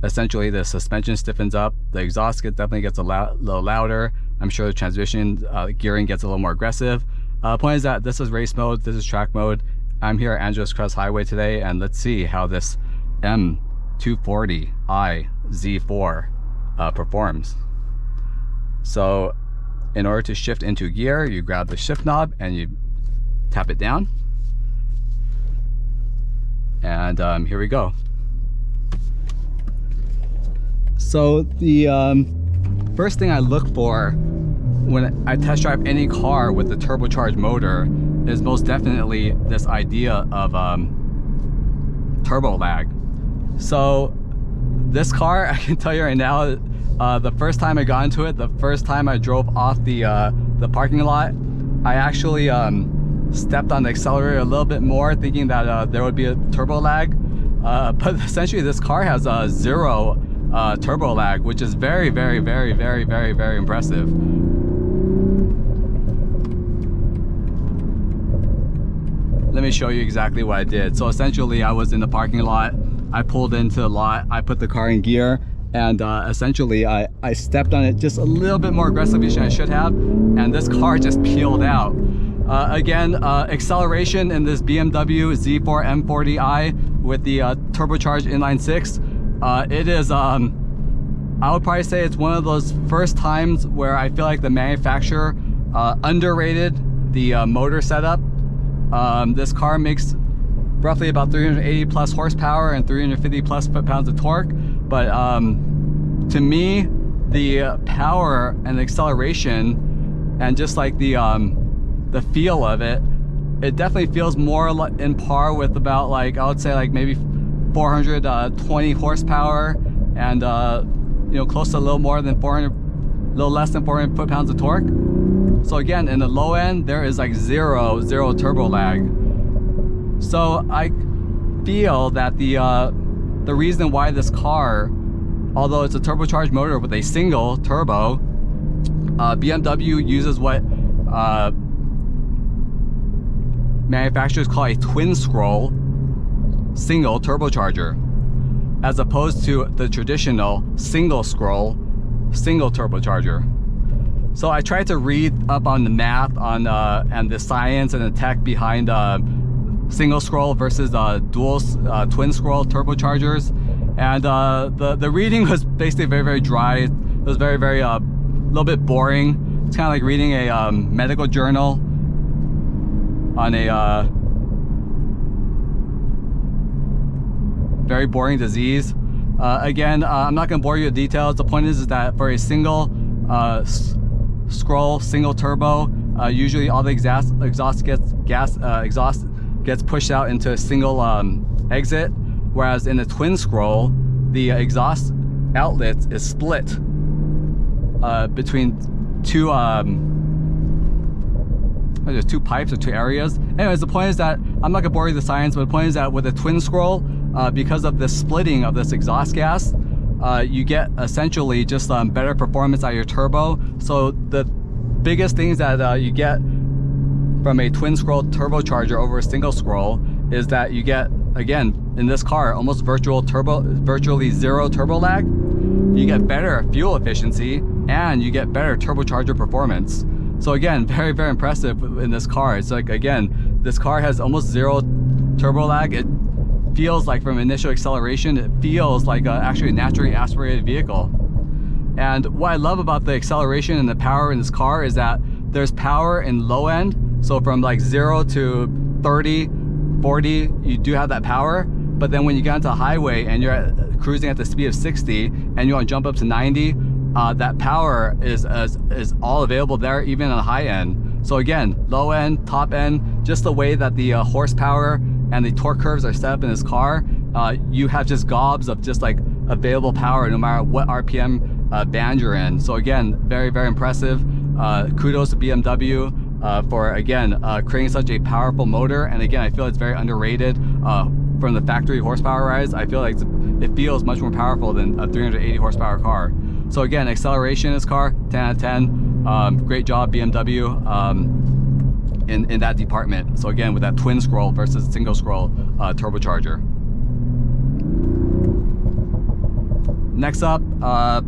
essentially the suspension stiffens up, the exhaust definitely gets a little louder. I'm sure the transmission gearing gets a little more aggressive. Point is that this is race mode, this is track mode. I'm here at Angeles Crest Highway today, and let's see how this M240i Z4 performs. So in order to shift into gear, you grab the shift knob and you tap it down. And here we go. So the first thing I look for when I test drive any car with the turbocharged motor is most definitely this idea of turbo lag. So this car, I can tell you right now, the first time I got into it, the first time I drove off the parking lot, I actually stepped on the accelerator a little bit more, thinking that there would be a turbo lag. But essentially this car has zero turbo lag, which is very, very, very, very, very, very impressive. Let me show you exactly what I did. So essentially I was in the parking lot, I pulled into the lot, I put the car in gear, and essentially I stepped on it just a little bit more aggressively than I should have, and this car just peeled out. Again, acceleration in this BMW Z4 M40i with the turbocharged inline-six, it is, I would probably say it's one of those first times where I feel like the manufacturer underrated the motor setup. This car makes roughly about 380 plus horsepower and 350 plus foot-pounds of torque, but to me, the power and acceleration and just like the feel of it, it definitely feels more in par with about, like, I would say like maybe 420 horsepower and you know, close to a little more than 400, a little less than 400 foot-pounds of torque. So again, in the low end, there is like zero turbo lag. So I feel that the reason why this car, although it's a turbocharged motor with a single turbo, BMW uses what manufacturers call a twin scroll single turbocharger. as opposed to the traditional single scroll, single turbocharger. So I tried to read up on the math on and the science and the tech behind single scroll versus dual twin scroll turbochargers, and the reading was basically very dry. It was very little bit boring. It's kind of like reading a medical journal on a very boring disease. Again, I'm not going to bore you with details. The point is that for a single scroll, single turbo, usually all the exhaust gets pushed out into a single exit, whereas in a twin scroll, the exhaust outlet is split between two there's two pipes or two areas. Anyways, the point is that I'm not gonna bore you with the science, but the point is that with a twin scroll, because of the splitting of this exhaust gas, you get essentially just better performance out of your turbo. So the biggest things that you get from a twin scroll turbocharger over a single scroll is that you get, again, in this car, almost virtually zero turbo lag. You get better fuel efficiency and you get better turbocharger performance. So again, very impressive in this car. It's like, again, this car has almost zero turbo lag. It feels like, from initial acceleration, it feels like actually a naturally aspirated vehicle. And what I love about the acceleration and the power in this car is that there's power in low end. So from like 0 to 30, 40, you do have that power. But then when you get onto the highway and you're cruising at the speed of 60 and you want to jump up to 90, that power is all available there, even on the high end. So again, low end, top end, just the way that the horsepower and the torque curves are set up in this car, you have just gobs of just like available power no matter what RPM band you're in. So again, very impressive. Kudos to BMW for, again, creating such a powerful motor. And again, I feel it's very underrated. From the factory horsepower rise, I feel like it feels much more powerful than a 380 horsepower car. So again, acceleration in this car, 10 out of 10. Great job, BMW, in that department. So again, with that twin scroll versus single scroll turbocharger. Next up,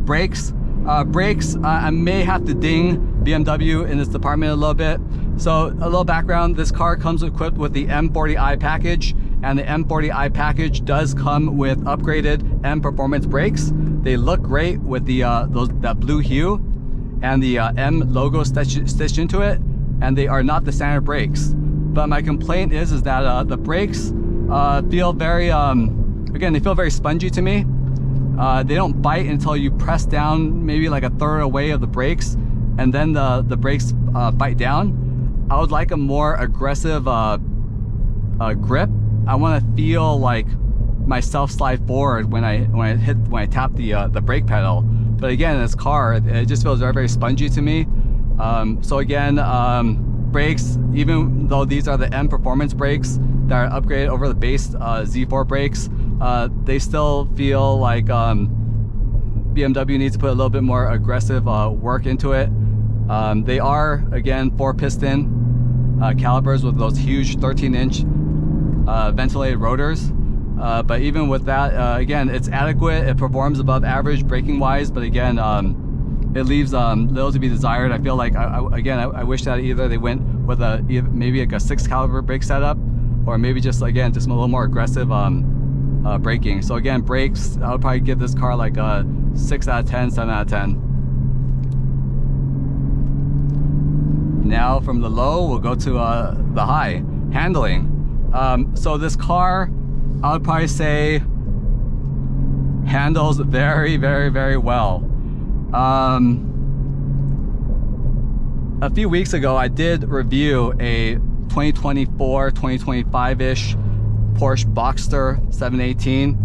brakes. I may have to ding BMW in this department a little bit. So a little background, this car comes equipped with the M40i package, and the M40i package does come with upgraded M Performance brakes. They look great with the that blue hue and the M logo stitched into it, and they are not the standard brakes. But my complaint is that the brakes feel very, again, they feel very spongy to me. They don't bite until you press down maybe like a third away of the brakes, and then the brakes bite down. I would like a more aggressive grip. I want to feel like myself slide forward when I tap the brake pedal. But again, in this car, it just feels very spongy to me. So again, brakes, even though these are the M Performance brakes that are upgraded over the base Z4 brakes, they still feel like BMW needs to put a little bit more aggressive work into it. They are, again, 4-piston calipers with those huge 13-inch ventilated rotors. But even with that, again, it's adequate. It performs above average braking wise, but again, it leaves little to be desired. I feel like, I wish that either they went with maybe like a 6 caliber brake setup, or maybe just, again, just a little more aggressive braking. So again, brakes, I would probably give this car like a 6 out of 10, 7 out of 10. Now from the low, we'll go to the high. Handling. So this car, I would probably say, handles very well. A few weeks ago, I did review a 2024, 2025-ish Porsche Boxster 718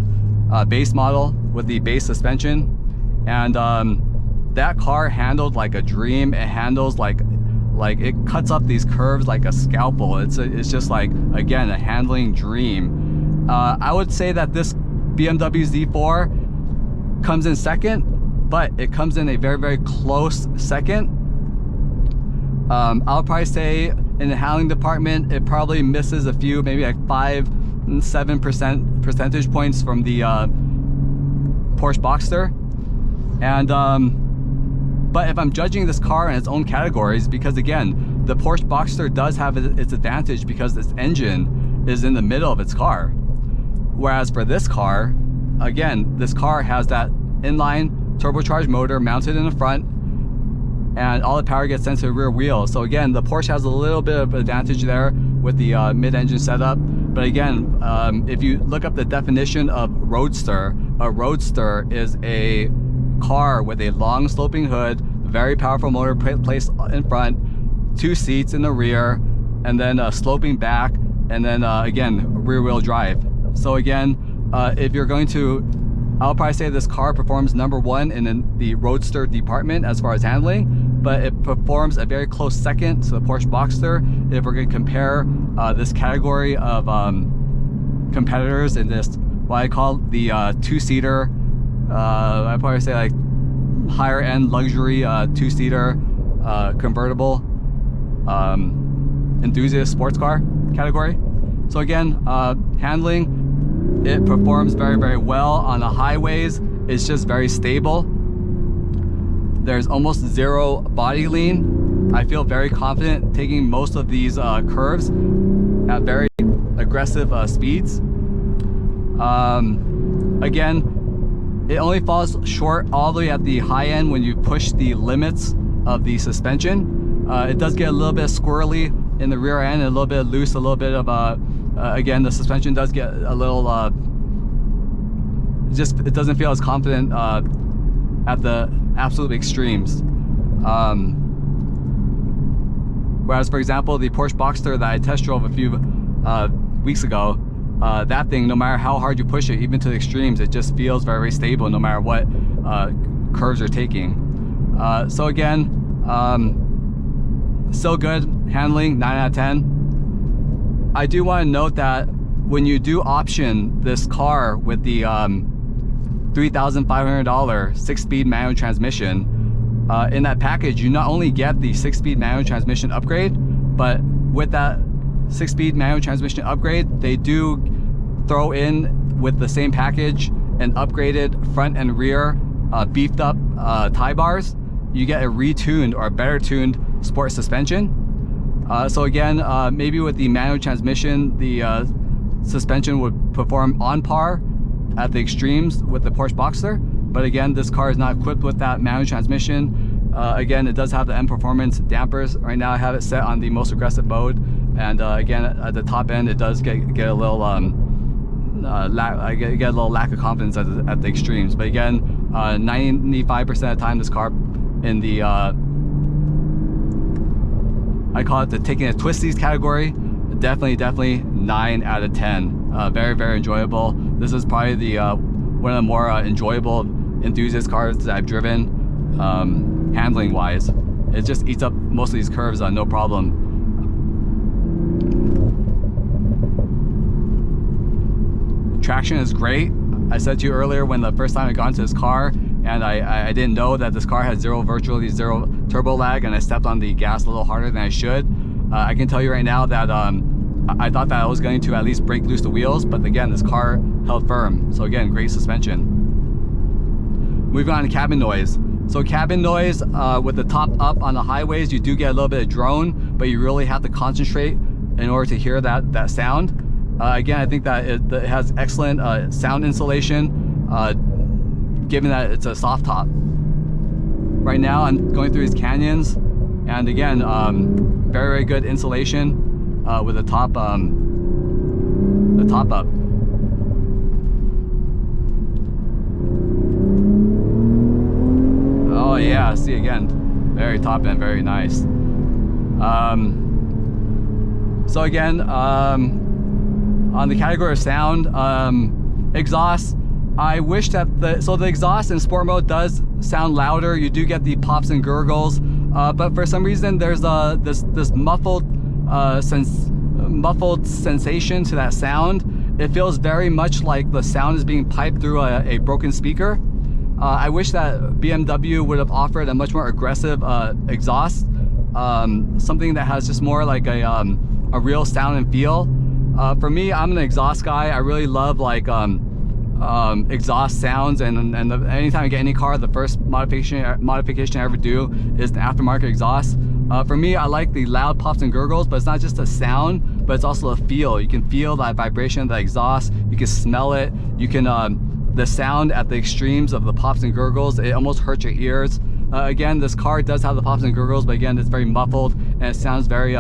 base model with the base suspension, and that car handled like a dream. It handles like it cuts up these curves like a scalpel. It's just like, again, a handling dream. I would say that this BMW Z4 comes in second, but it comes in a very close second. I'll probably say in the handling department, it probably misses a few, maybe like 5-7% percentage points from the Porsche Boxster. And but if I'm judging this car in its own categories, because again, the Porsche Boxster does have its advantage because its engine is in the middle of its car. Whereas for this car, again, this car has that inline turbocharged motor mounted in the front, and all the power gets sent to the rear wheel. So again, the Porsche has a little bit of advantage there with the mid-engine setup. But again, if you look up the definition of roadster, a roadster is a car with a long sloping hood, very powerful motor placed in front, 2 seats in the rear, and then sloping back, and then again, rear wheel drive. So again, if you're going to, I'll probably say this car performs #1 in the roadster department as far as handling, but it performs a very close second to the Porsche Boxster if we're going to compare this category of competitors in this, what I call the 2-seater, I'd probably say like higher end luxury 2-seater convertible enthusiast sports car category. So again, handling, it performs very, very well on the highways. It's just very stable. There's almost zero body lean. I feel very confident taking most of these curves at very aggressive speeds. Again, it only falls short all the way at the high end when you push the limits of the suspension. It does get a little bit squirrely in the rear end, and a little bit loose, a little bit of again, the suspension does get a little it doesn't feel as confident at the absolute extremes. Whereas, for example, the Porsche Boxster that I test drove a few weeks ago, that thing, no matter how hard you push it, even to the extremes, it just feels very, very stable no matter what curves you're taking. So again, still good handling, 9 out of 10. I do want to note that when you do option this car with the $3,500 6-speed manual transmission, in that package, you not only get the 6-speed manual transmission upgrade, but with that 6-speed manual transmission upgrade, they do throw in with the same package an upgraded front and rear beefed up tie bars. You get a retuned or better tuned sport suspension. So again, maybe with the manual transmission, the suspension would perform on par at the extremes with the Porsche Boxster. But again, this car is not equipped with that manual transmission. Again, it does have the M Performance dampers. Right now I have it set on the most aggressive mode. And again, at the top end, it does get a little I get a little lack of confidence at the extremes. But again, 95% of the time, this car in the I call it the taking a twisties category, definitely 9 out of 10. Very, very enjoyable. This is probably the one of the more enjoyable enthusiast cars that I've driven, handling wise. It just eats up most of these curves no problem. Traction is great. I said to you earlier when the first time I got into this car, and I didn't know that this car had virtually zero turbo lag, and I stepped on the gas a little harder than I should. I can tell you right now that I thought that I was going to at least break loose the wheels, but again, this car held firm. So again, great suspension. Moving on to cabin noise. So cabin noise, with the top up on the highways, you do get a little bit of drone, but you really have to concentrate in order to hear that sound. Again, I think that it has excellent sound insulation, given that it's a soft top. Right now, I'm going through these canyons, and again, very, very good insulation with the top up. Oh yeah, see again, very top end, very nice. So again, on the category of sound, exhaust, I wish that the exhaust in sport mode does sound louder. You do get the pops and gurgles, but for some reason there's this muffled sensation to that sound. It feels very much like the sound is being piped through a broken speaker. I wish that BMW would have offered a much more aggressive exhaust, something that has just more like a real sound and feel. For me, I'm an exhaust guy. I really love like exhaust sounds, and anytime I get any car, the first modification I ever do is the aftermarket exhaust. For me, I like the loud pops and gurgles, but it's not just a sound, but it's also a feel. You can feel that vibration of the exhaust, you can smell it, you can the sound at the extremes of the pops and gurgles, it almost hurts your ears. Again, this car does have the pops and gurgles, but again, it's very muffled and it sounds very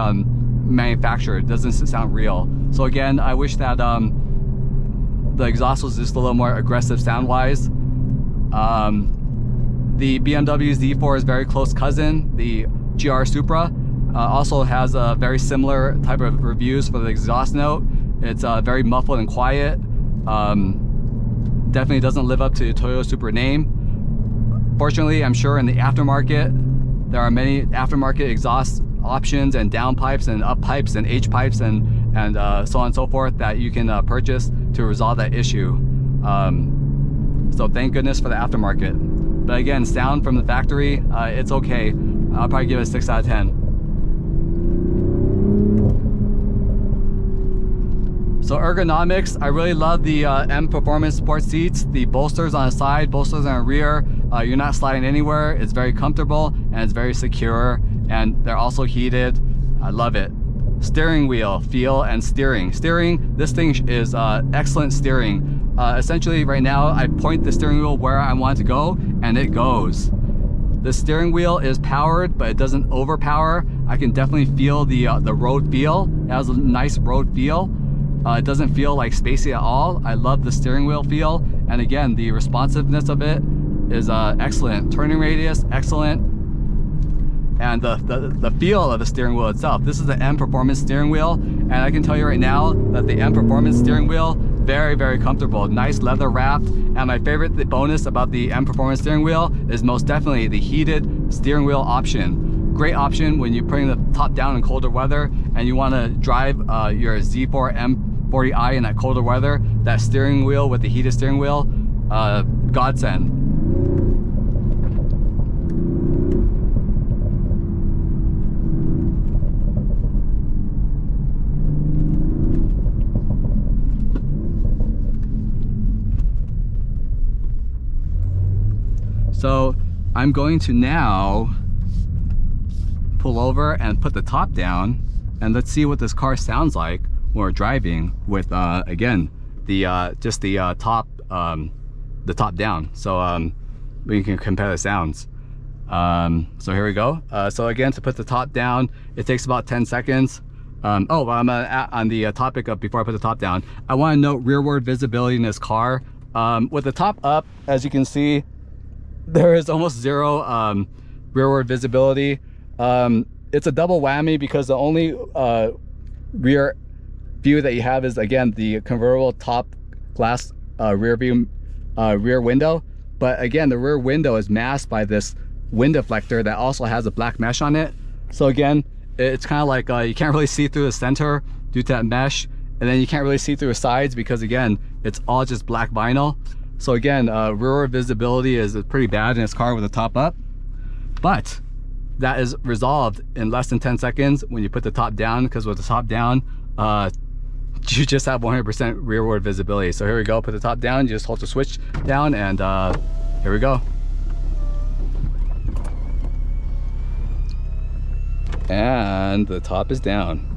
manufactured. It doesn't sound real. So again, I wish that the exhaust was just a little more aggressive sound-wise. The BMW Z4 is very close cousin. The GR Supra also has a very similar type of reviews for the exhaust note. It's very muffled and quiet. Definitely doesn't live up to the Toyota Supra name. Fortunately, I'm sure in the aftermarket, there are many aftermarket exhaust options and down pipes and up pipes and H pipes and so on and so forth that you can purchase to resolve that issue. So thank goodness for the aftermarket. But again, sound from the factory, it's okay. I'll probably give it a 6 out of 10. So ergonomics, I really love the M Performance Sport seats. The bolsters on the side, bolsters on the rear. You're not sliding anywhere. It's very comfortable and it's very secure, and they're also heated. I love it. Steering wheel, feel and steering. Steering, this thing is excellent steering. Essentially right now, I point the steering wheel where I want to go and it goes. The steering wheel is powered, but it doesn't overpower. I can definitely feel the road feel. It has a nice road feel. It doesn't feel like spacey at all. I love the steering wheel feel. And again, the responsiveness of it is excellent. Turning radius, excellent. And the feel of the steering wheel itself. This is the M Performance steering wheel. And I can tell you right now that the M Performance steering wheel, very, very comfortable. Nice leather wrapped. And my favorite bonus about the M Performance steering wheel is most definitely the heated steering wheel option. Great option when you're putting the top down in colder weather and you want to drive your Z4 M40i in that colder weather. That steering wheel with the heated steering wheel, godsend. So I'm going to now pull over and put the top down, and let's see what this car sounds like when we're driving with again the top down. So we can compare the sounds. So here we go. So again, to put the top down, it takes about 10 seconds. I'm on the topic of before I put the top down, I want to note rearward visibility in this car. With the top up, as you can see, there is almost zero rearward visibility. It's a double whammy because the only rear view that you have is, again, the convertible top glass rear view rear window. But again, the rear window is masked by this wind deflector that also has a black mesh on it. So again, it's kind of like you can't really see through the center due to that mesh, and then you can't really see through the sides because again, it's all just black vinyl. So again, rear visibility is pretty bad in this car with the top up, but that is resolved in less than 10 seconds when you put the top down, because with the top down, you just have 100% rearward visibility. So here we go, put the top down, you just hold the switch down, and here we go. And the top is down.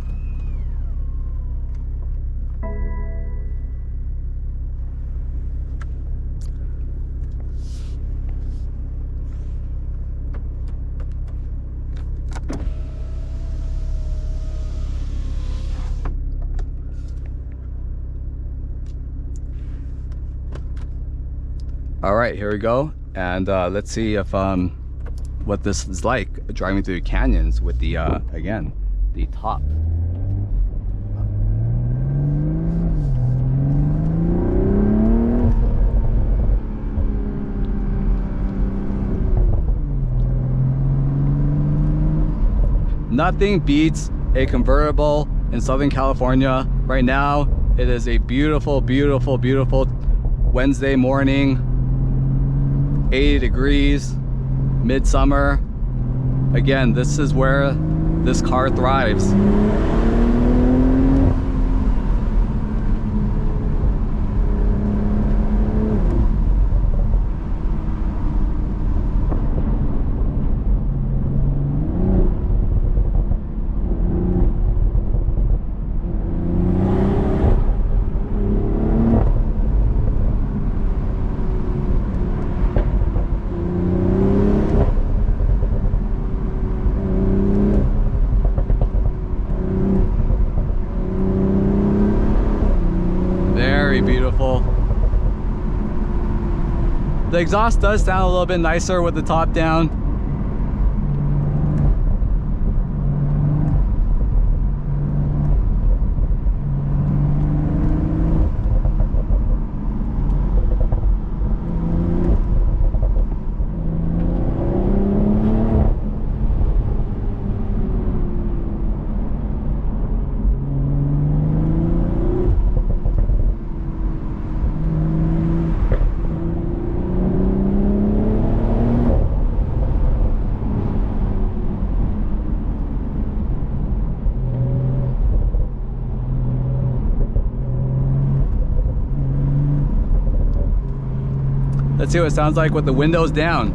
All right, here we go, and let's see if what this is like driving through canyons with the again, the top. Nothing beats a convertible in Southern California right now. It is a beautiful, beautiful, beautiful Wednesday morning. 80 degrees, midsummer. Again, this is where this car thrives. exhaust does sound a little bit nicer with the top down. Let's see what it sounds like with the windows down.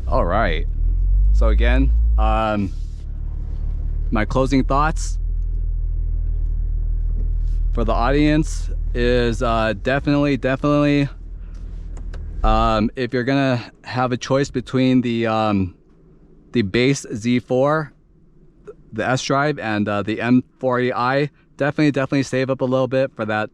All right, so again, my closing thoughts for the audience is definitely if you're gonna have a choice between the base Z4, the S-Drive, and the M40i, definitely save up a little bit for that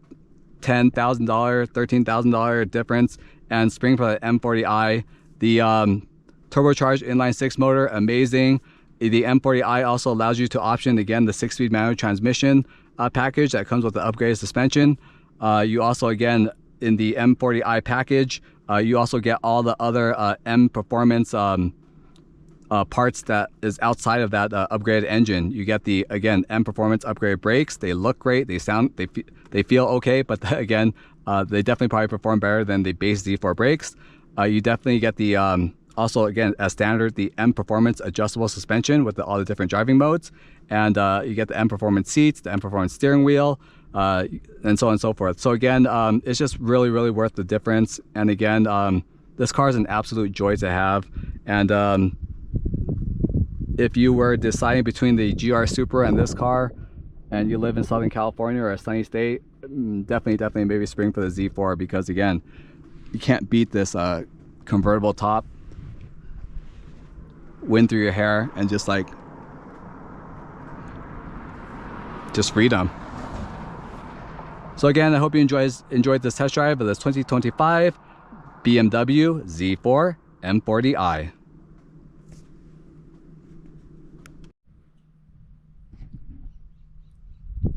$10,000, $13,000 difference, and spring for the M40i. The turbocharged inline-six motor, amazing. The M40i also allows you to option again the 6-speed manual transmission package that comes with the upgraded suspension. You also, again, in the M40i package, you also get all the other M performance parts that is outside of that upgraded engine. You get the, again, M performance upgraded brakes. They look great. They sound, they feel okay, but again, they definitely probably perform better than the base Z4 brakes. You definitely get the also, again, as standard, the M Performance adjustable suspension with all the different driving modes. And you get the M Performance seats, the M Performance steering wheel, and so on and so forth. So again, it's just really worth the difference. And again, this car is an absolute joy to have. And if you were deciding between the GR Supra and this car, and you live in Southern California or a sunny state, definitely maybe spring for the Z4, because again, you can't beat this convertible top, wind through your hair, and just freedom. So again, I hope you enjoyed this test drive of this 2025 BMW Z4 M40i.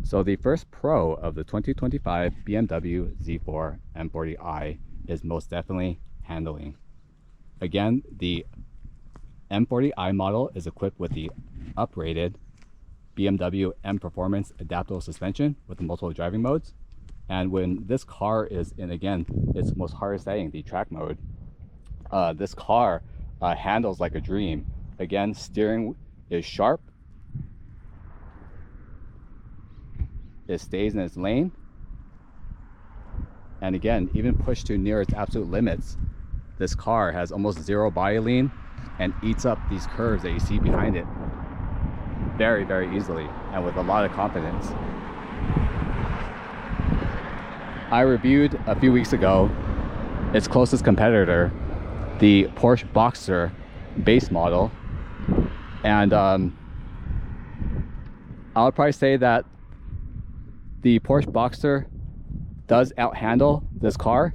So the first pro of the 2025 BMW Z4 M40i is most definitely handling. Again, the M40i model is equipped with the uprated BMW M Performance adaptable suspension with the multiple driving modes. And when this car is in, again, its most hardest setting, the track mode, this car handles like a dream. Again, steering is sharp. It stays in its lane. And again, even pushed to near its absolute limits, this car has almost zero body lean and eats up these curves that you see behind it very, very easily and with a lot of confidence. I reviewed a few weeks ago its closest competitor, the Porsche Boxster base model, and I would probably say that the Porsche Boxster does outhandle this car,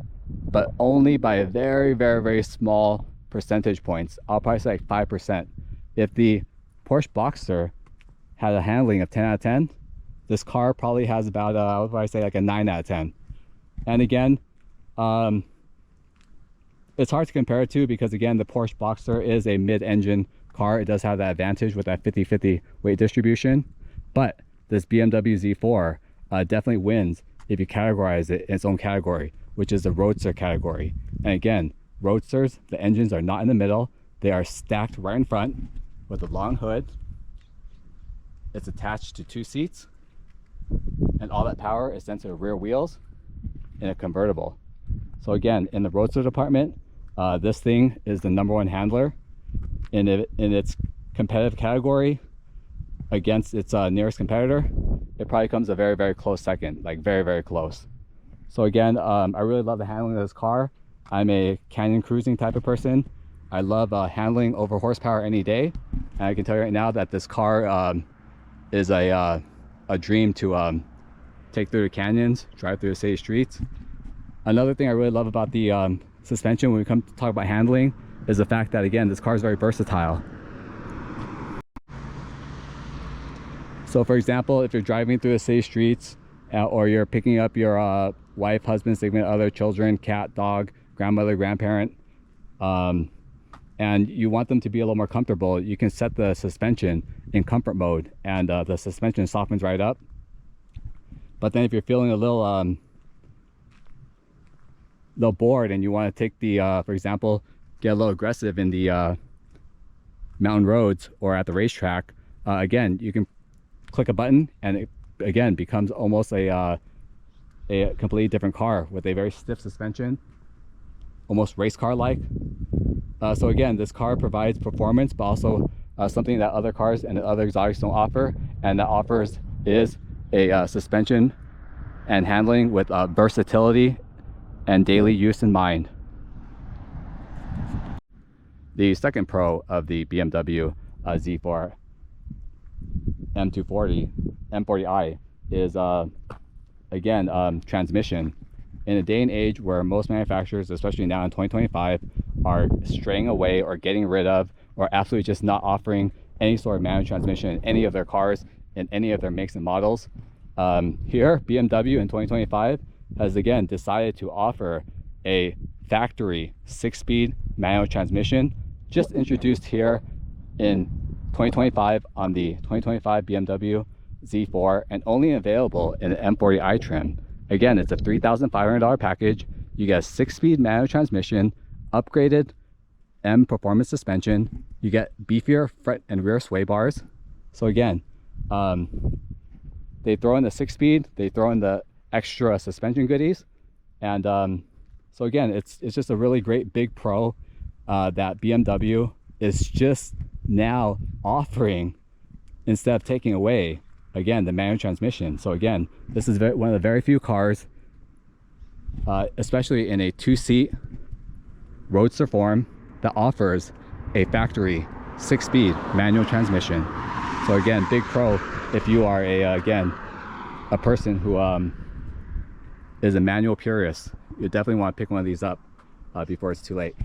but only by a very, very, very small percentage points. I'll probably say like 5%. If the Porsche Boxster had a handling of 10 out of 10, this car probably has about, I would probably say like a 9 out of 10. And again, it's hard to compare it to because again, the Porsche Boxster is a mid-engine car. It does have that advantage with that 50-50 weight distribution, but this BMW Z4 definitely wins if you categorize it in its own category, which is the roadster category. And again, roadsters, the engines are not in the middle. They are stacked right in front with a long hood. It's attached to 2 seats, and all that power is sent to the rear wheels in a convertible. So again, in the roadster department, this thing is the #1 handler in its competitive category against its nearest competitor. It probably comes a very, very close second, like very, very close. So again, I really love the handling of this car. I'm a canyon cruising type of person. I love handling over horsepower any day. And I can tell you right now that this car is a dream to take through the canyons, drive through the city streets. Another thing I really love about the suspension when we come to talk about handling is the fact that, again, this car is very versatile. So for example, if you're driving through the city streets or you're picking up your wife, husband, significant other, children, cat, dog, grandmother, grandparent, and you want them to be a little more comfortable, you can set the suspension in comfort mode and the suspension softens right up. But then if you're feeling a little bored and you want to take the, for example, get a little aggressive in the mountain roads or at the racetrack, again, you can click a button and it again becomes almost a completely different car with a very stiff suspension, almost race car like. So again, this car provides performance, but also something that other cars and other exotics don't offer, and that offers is a suspension and handling with versatility and daily use in mind. The second pro of the BMW Z4 M40i is again transmission. In a day and age where most manufacturers, especially now in 2025, are straying away or getting rid of or absolutely just not offering any sort of manual transmission in any of their cars in any of their makes and models, here BMW in 2025 has again decided to offer a factory 6-speed manual transmission, just introduced here in 2025 on the 2025 BMW Z4 and only available in the M40i trim. Again, it's a $3,500 package. You get a 6-speed manual transmission, upgraded M performance suspension. You get beefier front and rear sway bars. So again, they throw in the 6-speed, they throw in the extra suspension goodies, and so again, it's just a really great big pro that BMW is just now offering instead of taking away, again, the manual transmission. So again, this is one of the very few cars, especially in a 2-seat roadster form, that offers a factory 6-speed manual transmission. So again, big pro if you are again a person who is a manual purist. You definitely want to pick one of these up before it's too late.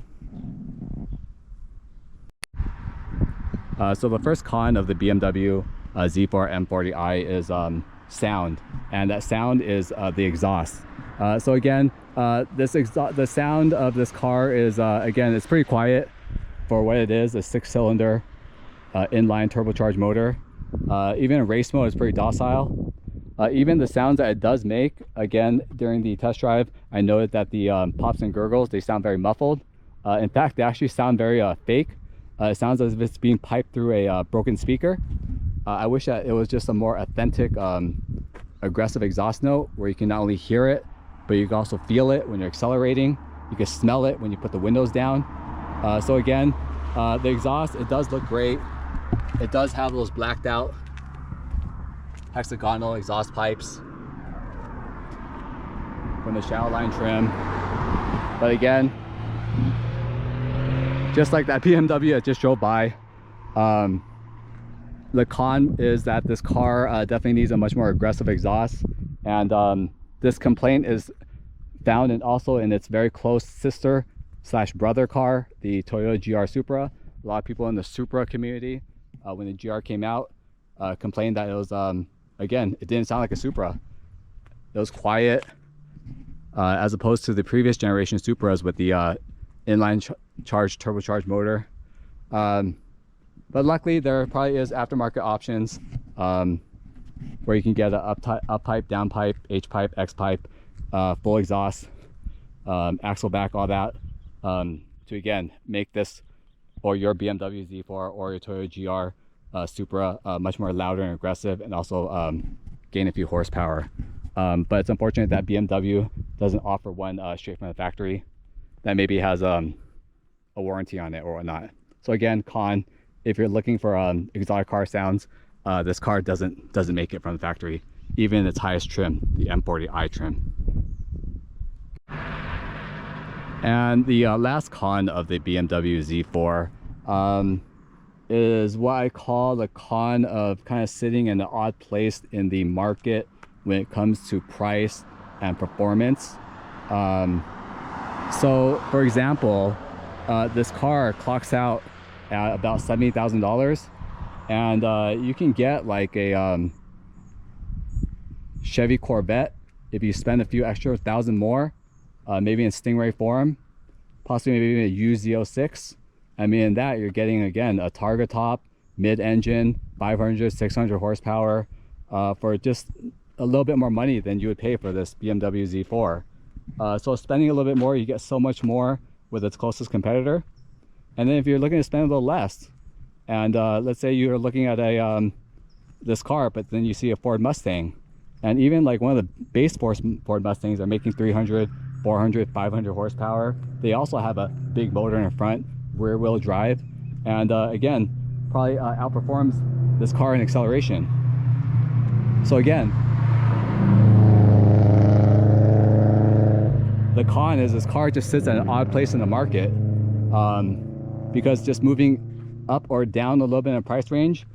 So the first con of the BMW Z4 M40i is sound, and that sound is the exhaust. So again, the sound of this car is again, it's pretty quiet for what it is, a 6-cylinder inline turbocharged motor. Even in race mode, it's pretty docile. Even the sounds that it does make, again, during the test drive, I noted that the pops and gurgles, they sound very muffled. In fact, they actually sound very fake. It sounds as if it's being piped through a broken speaker. I wish that it was just a more authentic, aggressive exhaust note where you can not only hear it, but you can also feel it when you're accelerating. You can smell it when you put the windows down. So again, the exhaust, it does look great. It does have those blacked out hexagonal exhaust pipes from the shadow line trim. But again, just like that BMW I just drove by, the con is that this car definitely needs a much more aggressive exhaust, and this complaint is found also in its very close sister / brother car, the Toyota GR Supra. A lot of people in the Supra community, when the GR came out, complained that it was again, it didn't sound like a Supra. It was quiet, as opposed to the previous generation Supras with the inline charged turbocharged motor. But luckily, there probably is aftermarket options where you can get a up pipe, down pipe, H pipe, X pipe, full exhaust, axle back, all that, to again make this or your BMW Z4 or your Toyota GR Supra much more louder and aggressive, and also gain a few horsepower. But it's unfortunate that BMW doesn't offer one straight from the factory that maybe has a warranty on it or whatnot. So again, con, if you're looking for exotic car sounds, this car doesn't make it from the factory, even in its highest trim, the M40i trim. And the last con of the BMW Z4 is what I call the con of kind of sitting in an odd place in the market when it comes to price and performance. So for example, this car clocks out at about $70,000, and you can get like a Chevy Corvette if you spend a few extra thousand more, maybe in Stingray form, possibly maybe even a UZ06. I mean, in that you're getting again a Targa top, mid-engine, 500, 600 horsepower, for just a little bit more money than you would pay for this BMW Z4. So spending a little bit more, you get so much more with its closest competitor. And then if you're looking to spend a little less, and let's say you're looking at a this car, but then you see a Ford Mustang, and even like one of the base Ford Mustangs are making 300, 400, 500 horsepower. They also have a big motor in the front, rear wheel drive, and again, probably outperforms this car in acceleration. So again, the con is this car just sits at an odd place in the market, because just moving up or down a little bit in price range,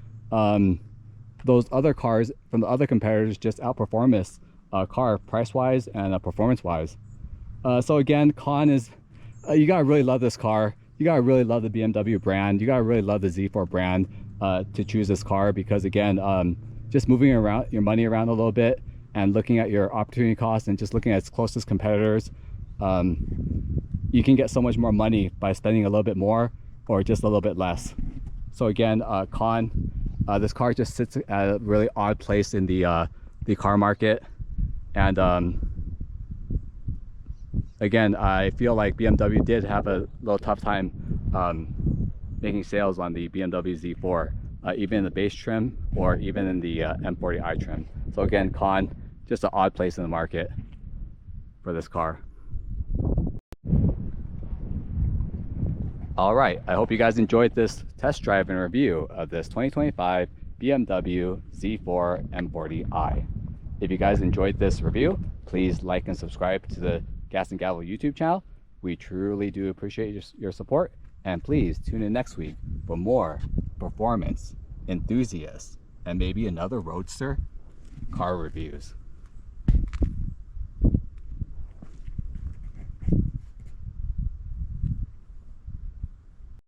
those other cars from the other competitors just outperform this car price-wise and performance-wise. So again, con is you gotta really love this car. You gotta really love the BMW brand. You gotta really love the Z4 brand to choose this car, because again, just moving around your money around a little bit and looking at your opportunity costs and just looking at its closest competitors, you can get so much more money by spending a little bit more or just a little bit less. So again, con, this car just sits at a really odd place in the car market, and again, I feel like BMW did have a little tough time making sales on the BMW Z4, even in the base trim or even in the M40i trim. So again, con, just an odd place in the market for this car. All right, I hope you guys enjoyed this test drive and review of this 2025 BMW Z4 M40i. If you guys enjoyed this review, please like and subscribe to the Gas and Gavel YouTube channel. We truly do appreciate your support, and please tune in next week for more performance, enthusiasts, and maybe another roadster car reviews.